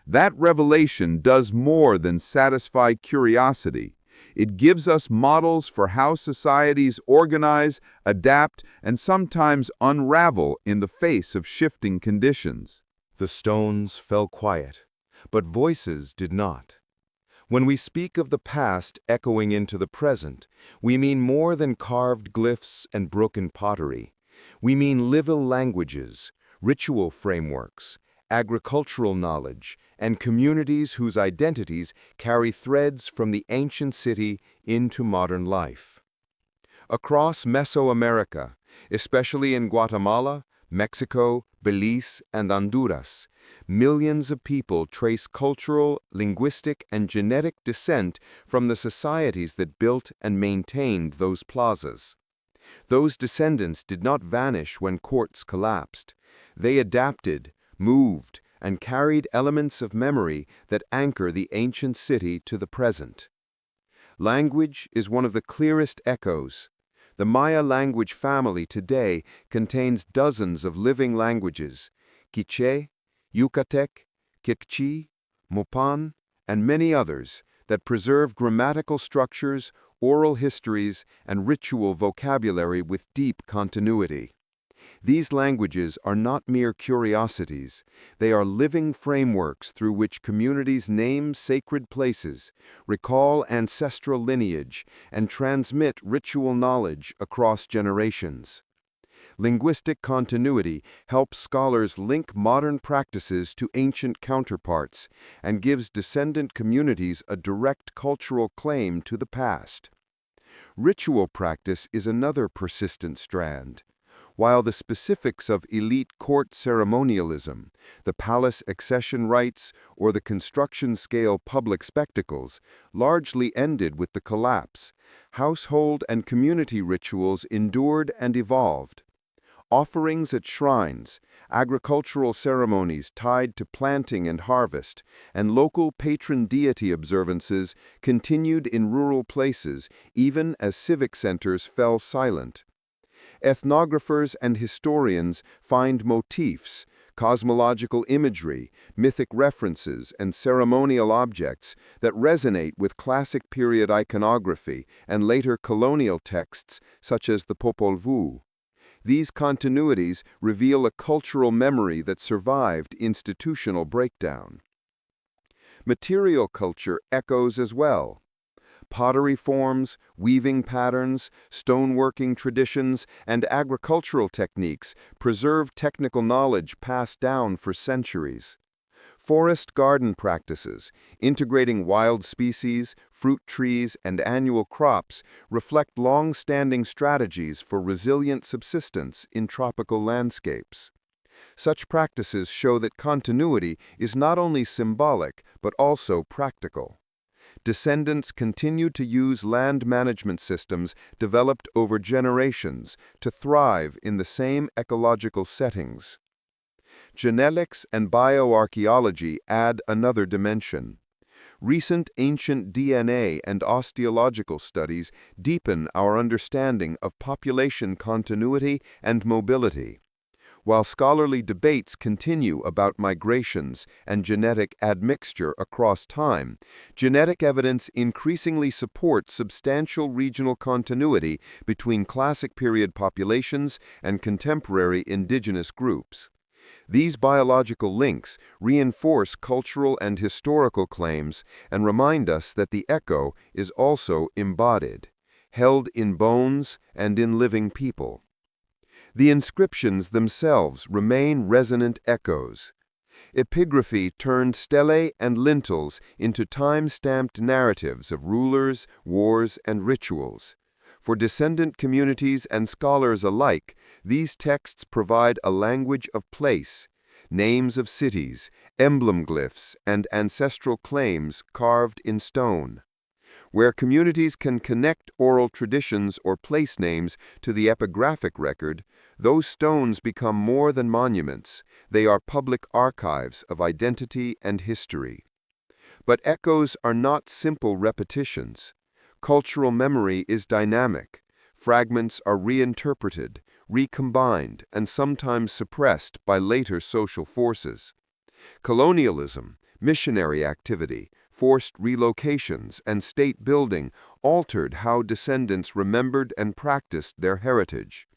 That revelation does more than satisfy curiosity. It gives us models for how societies organize, adapt, and sometimes unravel in the face of shifting conditions. The stones fell quiet, but voices did not. When we speak of the past echoing into the present, we mean more than carved glyphs and broken pottery. We mean living languages, ritual frameworks, agricultural knowledge, and communities whose identities carry threads from the ancient city into modern life. Across Mesoamerica, especially in Guatemala, Mexico, Belize, and Honduras, millions of people trace cultural, linguistic, and genetic descent from the societies that built and maintained those plazas. Those descendants did not vanish when courts collapsed. They adapted, moved, and carried elements of memory that anchor the ancient city to the present. Language is one of the clearest echoes. The Maya language family today contains dozens of living languages: Quiché, Yucatec, Kikchi, Mopan, and many others that preserve grammatical structures, oral histories, and ritual vocabulary with deep continuity. These languages are not mere curiosities. They are living frameworks through which communities name sacred places, recall ancestral lineage, and transmit ritual knowledge across generations. Linguistic continuity helps scholars link modern practices to ancient counterparts and gives descendant communities a direct cultural claim to the past. Ritual practice is another persistent strand. While the specifics of elite court ceremonialism, the palace accession rites, or the construction-scale public spectacles largely ended with the collapse, household and community rituals endured and evolved. Offerings at shrines, agricultural ceremonies tied to planting and harvest, and local patron deity observances continued in rural places even as civic centers fell silent. Ethnographers and historians find motifs, cosmological imagery, mythic references, and ceremonial objects that resonate with classic period iconography and later colonial texts such as the Popol Vuh. These continuities reveal a cultural memory that survived institutional breakdown. Material culture echoes as well. Pottery forms, weaving patterns, stoneworking traditions, and agricultural techniques preserve technical knowledge passed down for centuries. Forest garden practices, integrating wild species, fruit trees, and annual crops, reflect long-standing strategies for resilient subsistence in tropical landscapes. Such practices show that continuity is not only symbolic but also practical. Descendants continue to use land management systems developed over generations to thrive in the same ecological settings. Genetics and bioarchaeology add another dimension. Recent ancient DNA and osteological studies deepen our understanding of population continuity and mobility. While scholarly debates continue about migrations and genetic admixture across time, genetic evidence increasingly supports substantial regional continuity between classic period populations and contemporary indigenous groups. These biological links reinforce cultural and historical claims and remind us that the echo is also embodied, held in bones and in living people. The inscriptions themselves remain resonant echoes. Epigraphy turned stelae and lintels into time-stamped narratives of rulers, wars, and rituals. For descendant communities and scholars alike, these texts provide a language of place, names of cities, emblem glyphs, and ancestral claims carved in stone. Where communities can connect oral traditions or place names to the epigraphic record, those stones become more than monuments. They are public archives of identity and history. But echoes are not simple repetitions. Cultural memory is dynamic. Fragments are reinterpreted, recombined, and sometimes suppressed by later social forces. Colonialism, missionary activity, forced relocations, and state building altered how descendants remembered and practiced their heritage.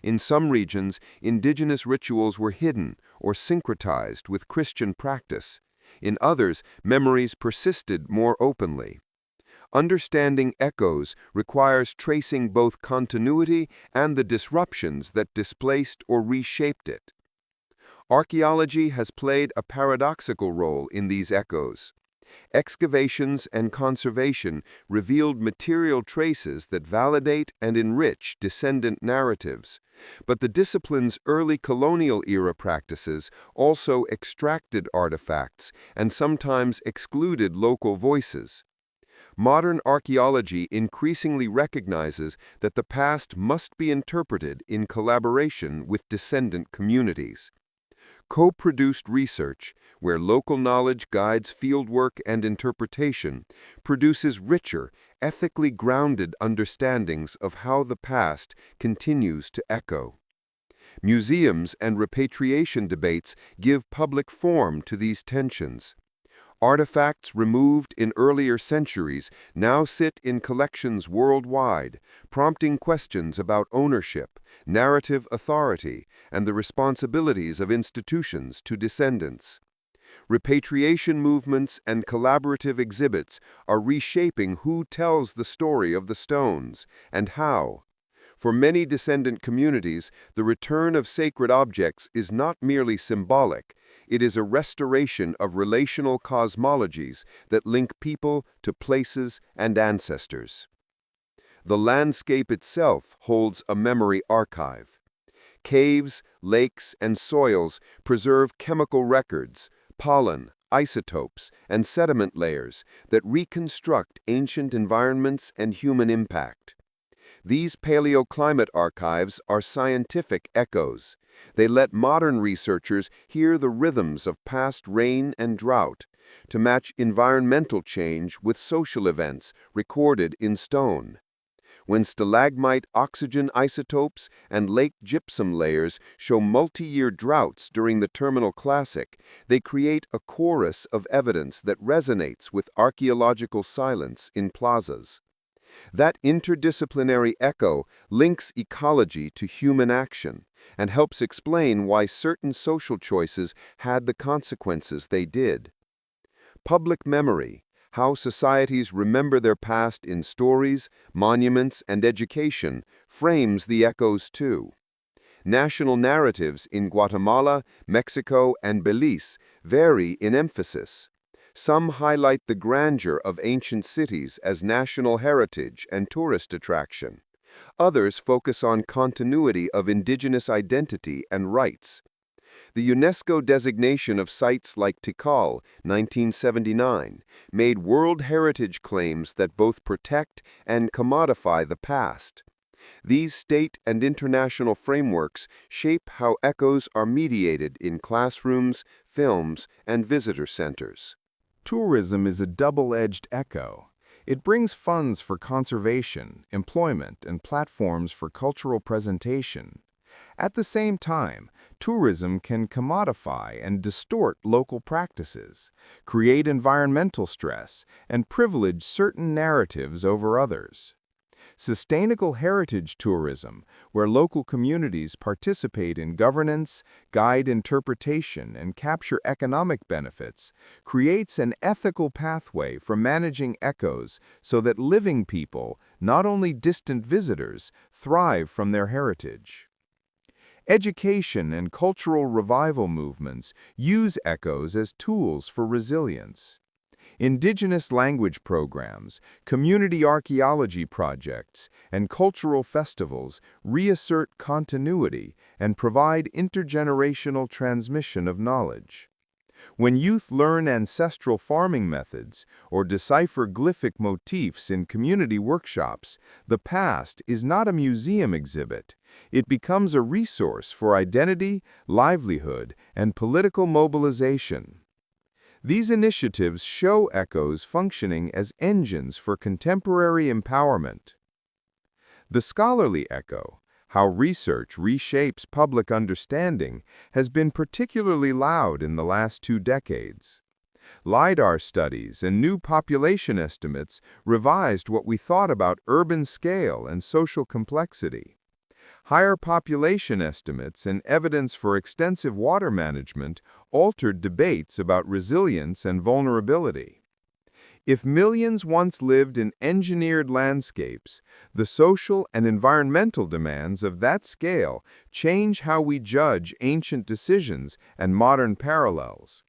In some regions, indigenous rituals were hidden or syncretized with Christian practice. In others, memories persisted more openly. Understanding echoes requires tracing both continuity and the disruptions that displaced or reshaped it. Archaeology has played a paradoxical role in these echoes. Excavations and conservation revealed material traces that validate and enrich descendant narratives, but the discipline's early colonial era practices also extracted artifacts and sometimes excluded local voices. Modern archaeology increasingly recognizes that the past must be interpreted in collaboration with descendant communities. Co-produced research, where local knowledge guides fieldwork and interpretation, produces richer, ethically grounded understandings of how the past continues to echo. Museums and repatriation debates give public form to these tensions. Artifacts removed in earlier centuries now sit in collections worldwide, prompting questions about ownership, narrative authority, and the responsibilities of institutions to descendants. Repatriation movements and collaborative exhibits are reshaping who tells the story of the stones and how. For many descendant communities, the return of sacred objects is not merely symbolic. It is a restoration of relational cosmologies that link people to places and ancestors. The landscape itself holds a memory archive. Caves, lakes, and soils preserve chemical records, pollen, isotopes, and sediment layers that reconstruct ancient environments and human impact. These paleoclimate archives are scientific echoes. They let modern researchers hear the rhythms of past rain and drought, to match environmental change with social events recorded in stone. When stalagmite oxygen isotopes and lake gypsum layers show multi-year droughts during the Terminal Classic, they create a chorus of evidence that resonates with archaeological silence in plazas. That interdisciplinary echo links ecology to human action and helps explain why certain social choices had the consequences they did. Public memory, how societies remember their past in stories, monuments, and education, frames the echoes too. National narratives in Guatemala, Mexico, and Belize vary in emphasis. Some highlight the grandeur of ancient cities as national heritage and tourist attraction. Others focus on continuity of indigenous identity and rights. The UNESCO designation of sites like Tikal, 1979, made World Heritage claims that both protect and commodify the past. These state and international frameworks shape how echoes are mediated in classrooms, films, and visitor centers. Tourism is a double-edged echo. It brings funds for conservation, employment, and platforms for cultural presentation. At the same time, tourism can commodify and distort local practices, create environmental stress, and privilege certain narratives over others. Sustainable heritage tourism, where local communities participate in governance, guide interpretation, and capture economic benefits, creates an ethical pathway for managing echoes so that living people, not only distant visitors, thrive from their heritage. Education and cultural revival movements use echoes as tools for resilience. Indigenous language programs, community archaeology projects, and cultural festivals reassert continuity and provide intergenerational transmission of knowledge. When youth learn ancestral farming methods or decipher glyphic motifs in community workshops, the past is not a museum exhibit. It becomes a resource for identity, livelihood, and political mobilization. These initiatives show echoes functioning as engines for contemporary empowerment. The scholarly echo, how research reshapes public understanding, has been particularly loud in the last 2 decades. LiDAR studies and new population estimates revised what we thought about urban scale and social complexity. Higher population estimates and evidence for extensive water management altered debates about resilience and vulnerability. If millions once lived in engineered landscapes, the social and environmental demands of that scale change how we judge ancient decisions and modern parallels.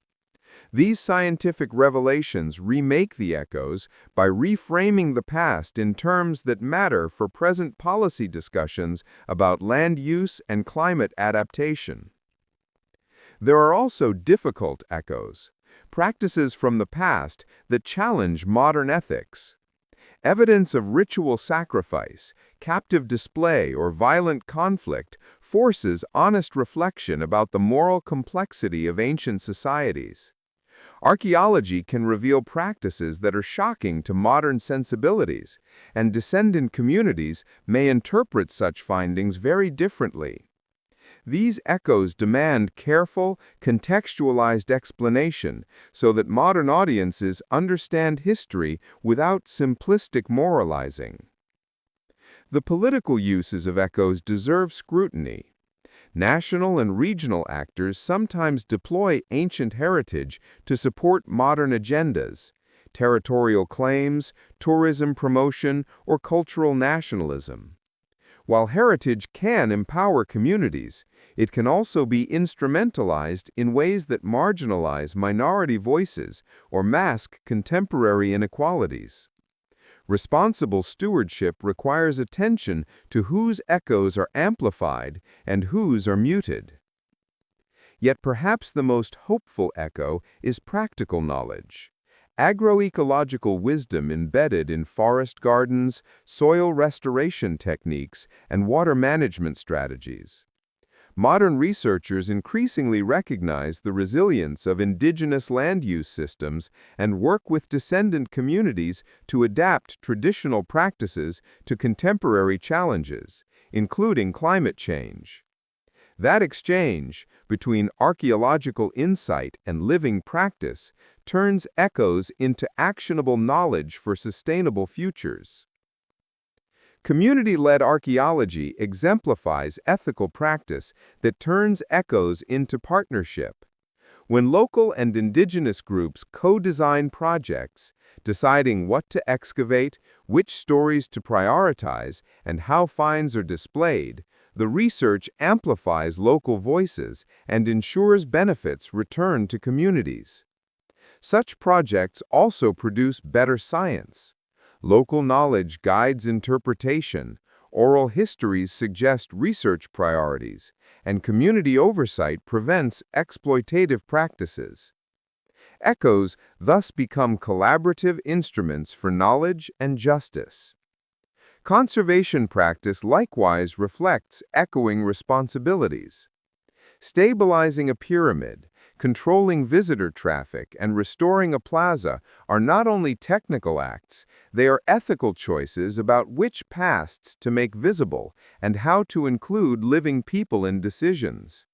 These scientific revelations remake the echoes by reframing the past in terms that matter for present policy discussions about land use and climate adaptation. There are also difficult echoes, practices from the past that challenge modern ethics. Evidence of ritual sacrifice, captive display, or violent conflict forces honest reflection about the moral complexity of ancient societies. Archaeology can reveal practices that are shocking to modern sensibilities, and descendant communities may interpret such findings very differently. These echoes demand careful, contextualized explanation so that modern audiences understand history without simplistic moralizing. The political uses of echoes deserve scrutiny. National and regional actors sometimes deploy ancient heritage to support modern agendas, territorial claims, tourism promotion, or cultural nationalism. While heritage can empower communities, it can also be instrumentalized in ways that marginalize minority voices or mask contemporary inequalities. Responsible stewardship requires attention to whose echoes are amplified and whose are muted. Yet perhaps the most hopeful echo is practical knowledge. Agroecological wisdom embedded in forest gardens, soil restoration techniques, and water management strategies. Modern researchers increasingly recognize the resilience of indigenous land use systems and work with descendant communities to adapt traditional practices to contemporary challenges, including climate change. That exchange between archaeological insight and living practice turns echoes into actionable knowledge for sustainable futures. Community-led archaeology exemplifies ethical practice that turns echoes into partnership. When local and indigenous groups co-design projects, deciding what to excavate, which stories to prioritize, and how finds are displayed, the research amplifies local voices and ensures benefits return to communities. Such projects also produce better science. Local knowledge guides interpretation, oral histories suggest research priorities, and community oversight prevents exploitative practices. Echoes thus become collaborative instruments for knowledge and justice. Conservation practice likewise reflects echoing responsibilities. Stabilizing a pyramid, controlling visitor traffic, and restoring a plaza are not only technical acts, they are ethical choices about which pasts to make visible and how to include living people in decisions.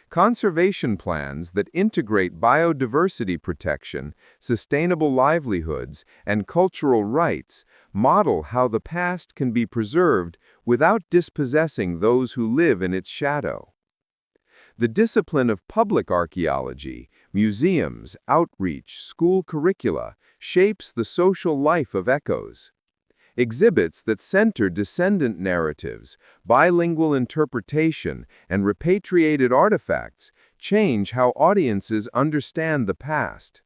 Conservation plans that integrate biodiversity protection, sustainable livelihoods, and cultural rights model how the past can be preserved without dispossessing those who live in its shadow. The discipline of public archaeology, museums, outreach, school curricula, shapes the social life of echoes. Exhibits that center descendant narratives, bilingual interpretation, and repatriated artifacts change how audiences understand the past.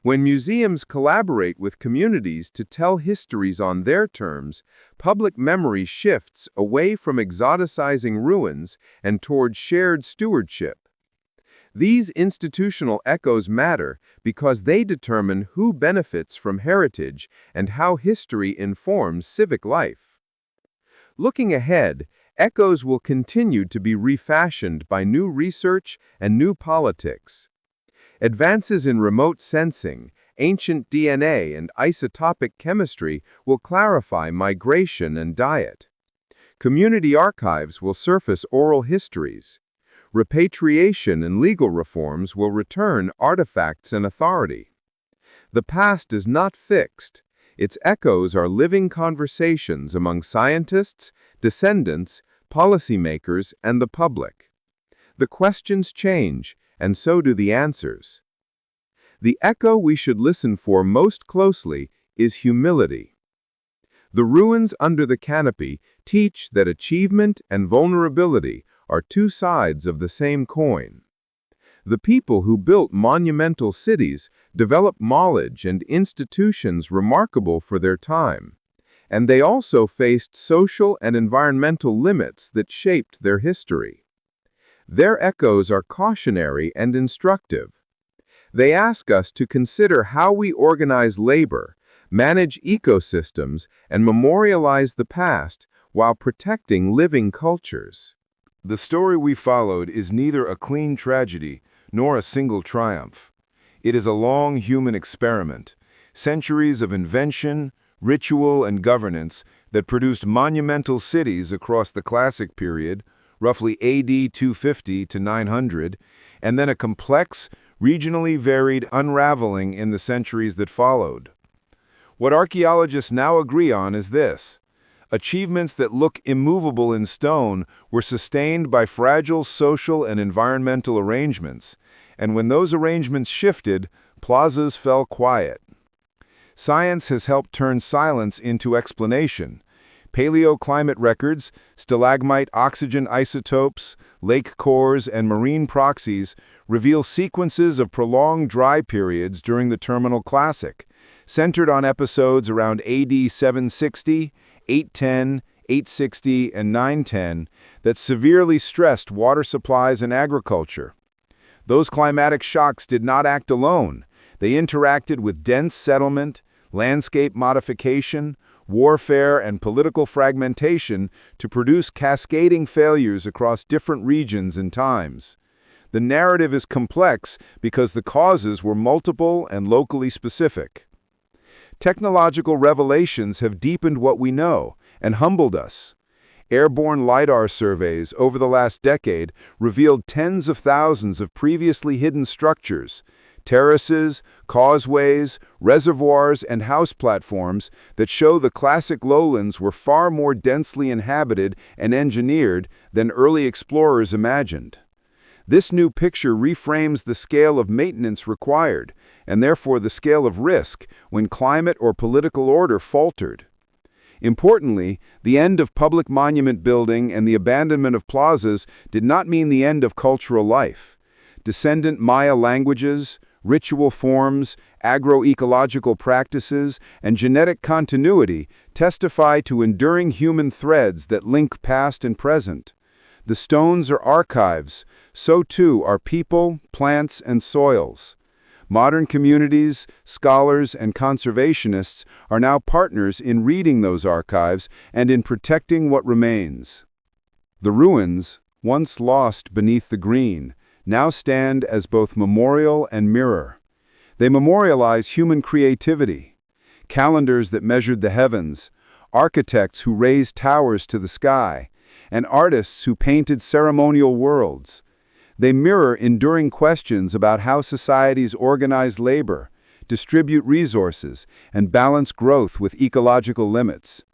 When museums collaborate with communities to tell histories on their terms, public memory shifts away from exoticizing ruins and toward shared stewardship. These institutional echoes matter because they determine who benefits from heritage and how history informs civic life. Looking ahead, echoes will continue to be refashioned by new research and new politics. Advances in remote sensing, ancient DNA, and isotopic chemistry will clarify migration and diet. Community archives will surface oral histories. Repatriation and legal reforms will return artifacts and authority. The past is not fixed. Its echoes are living conversations among scientists, descendants, policymakers, and the public. The questions change, and so do the answers. The echo we should listen for most closely is humility. The ruins under the canopy teach that achievement and vulnerability are two sides of the same coin. The people who built monumental cities developed knowledge and institutions remarkable for their time, and they also faced social and environmental limits that shaped their history. Their echoes are cautionary and instructive. They ask us to consider how we organize labor, manage ecosystems, and memorialize the past while protecting living cultures. The story we followed is neither a clean tragedy nor a single triumph. It is a long human experiment, centuries of invention, ritual, and governance that produced monumental cities across the Classic period, roughly AD 250 to 900, and then a complex, regionally varied unraveling in the centuries that followed. What archaeologists now agree on is this: achievements that look immovable in stone were sustained by fragile social and environmental arrangements, and when those arrangements shifted, plazas fell quiet. Science has helped turn silence into explanation. Paleoclimate records, stalagmite oxygen isotopes, lake cores, and marine proxies reveal sequences of prolonged dry periods during the Terminal Classic, centered on episodes around AD 760, 810, 860, and 910 that severely stressed water supplies and agriculture. Those climatic shocks did not act alone. They interacted with dense settlement, landscape modification, warfare, and political fragmentation to produce cascading failures across different regions and times. The narrative is complex because the causes were multiple and locally specific. Technological revelations have deepened what we know and humbled us. Airborne LiDAR surveys over the last decade revealed tens of thousands of previously hidden structures, terraces, causeways, reservoirs, and house platforms that show the classic lowlands were far more densely inhabited and engineered than early explorers imagined. This new picture reframes the scale of maintenance required, and therefore the scale of risk when climate or political order faltered. Importantly, the end of public monument building and the abandonment of plazas did not mean the end of cultural life. Descendant Maya languages, ritual forms, agroecological practices, and genetic continuity testify to enduring human threads that link past and present. The stones are archives, so too are people, plants, and soils. Modern communities, scholars, and conservationists are now partners in reading those archives and in protecting what remains. The ruins, once lost beneath the green, now stand as both memorial and mirror. They memorialize human creativity, calendars that measured the heavens, architects who raised towers to the sky, and artists who painted ceremonial worlds. They mirror enduring questions about how societies organize labor, distribute resources, and balance growth with ecological limits.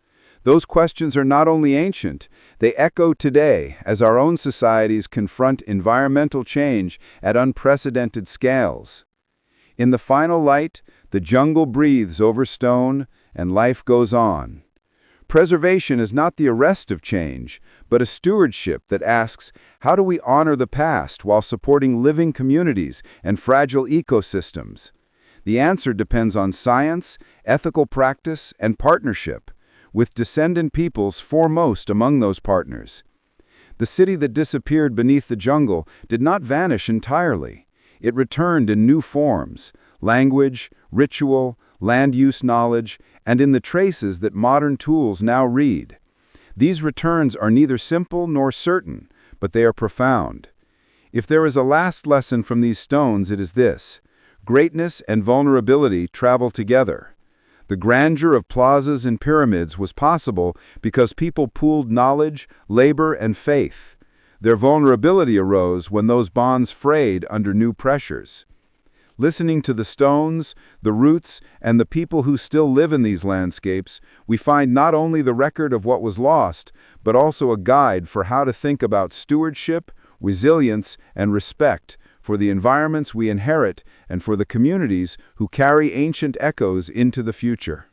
Those questions are not only ancient, they echo today as our own societies confront environmental change at unprecedented scales. In the final light, the jungle breathes over stone, and life goes on. Preservation is not the arrest of change, but a stewardship that asks, how do we honor the past while supporting living communities and fragile ecosystems? The answer depends on science, ethical practice, and partnership, with descendant peoples foremost among those partners. The city that disappeared beneath the jungle did not vanish entirely. It returned in new forms: language, ritual, land use knowledge, and in the traces that modern tools now read. These returns are neither simple nor certain, but they are profound. If there is a last lesson from these stones, it is this: greatness and vulnerability travel together. The grandeur of plazas and pyramids was possible because people pooled knowledge, labor, and faith. Their vulnerability arose when those bonds frayed under new pressures. Listening to the stones, the roots, and the people who still live in these landscapes, we find not only the record of what was lost, but also a guide for how to think about stewardship, resilience, and respect for the environments we inherit and for the communities who carry ancient echoes into the future.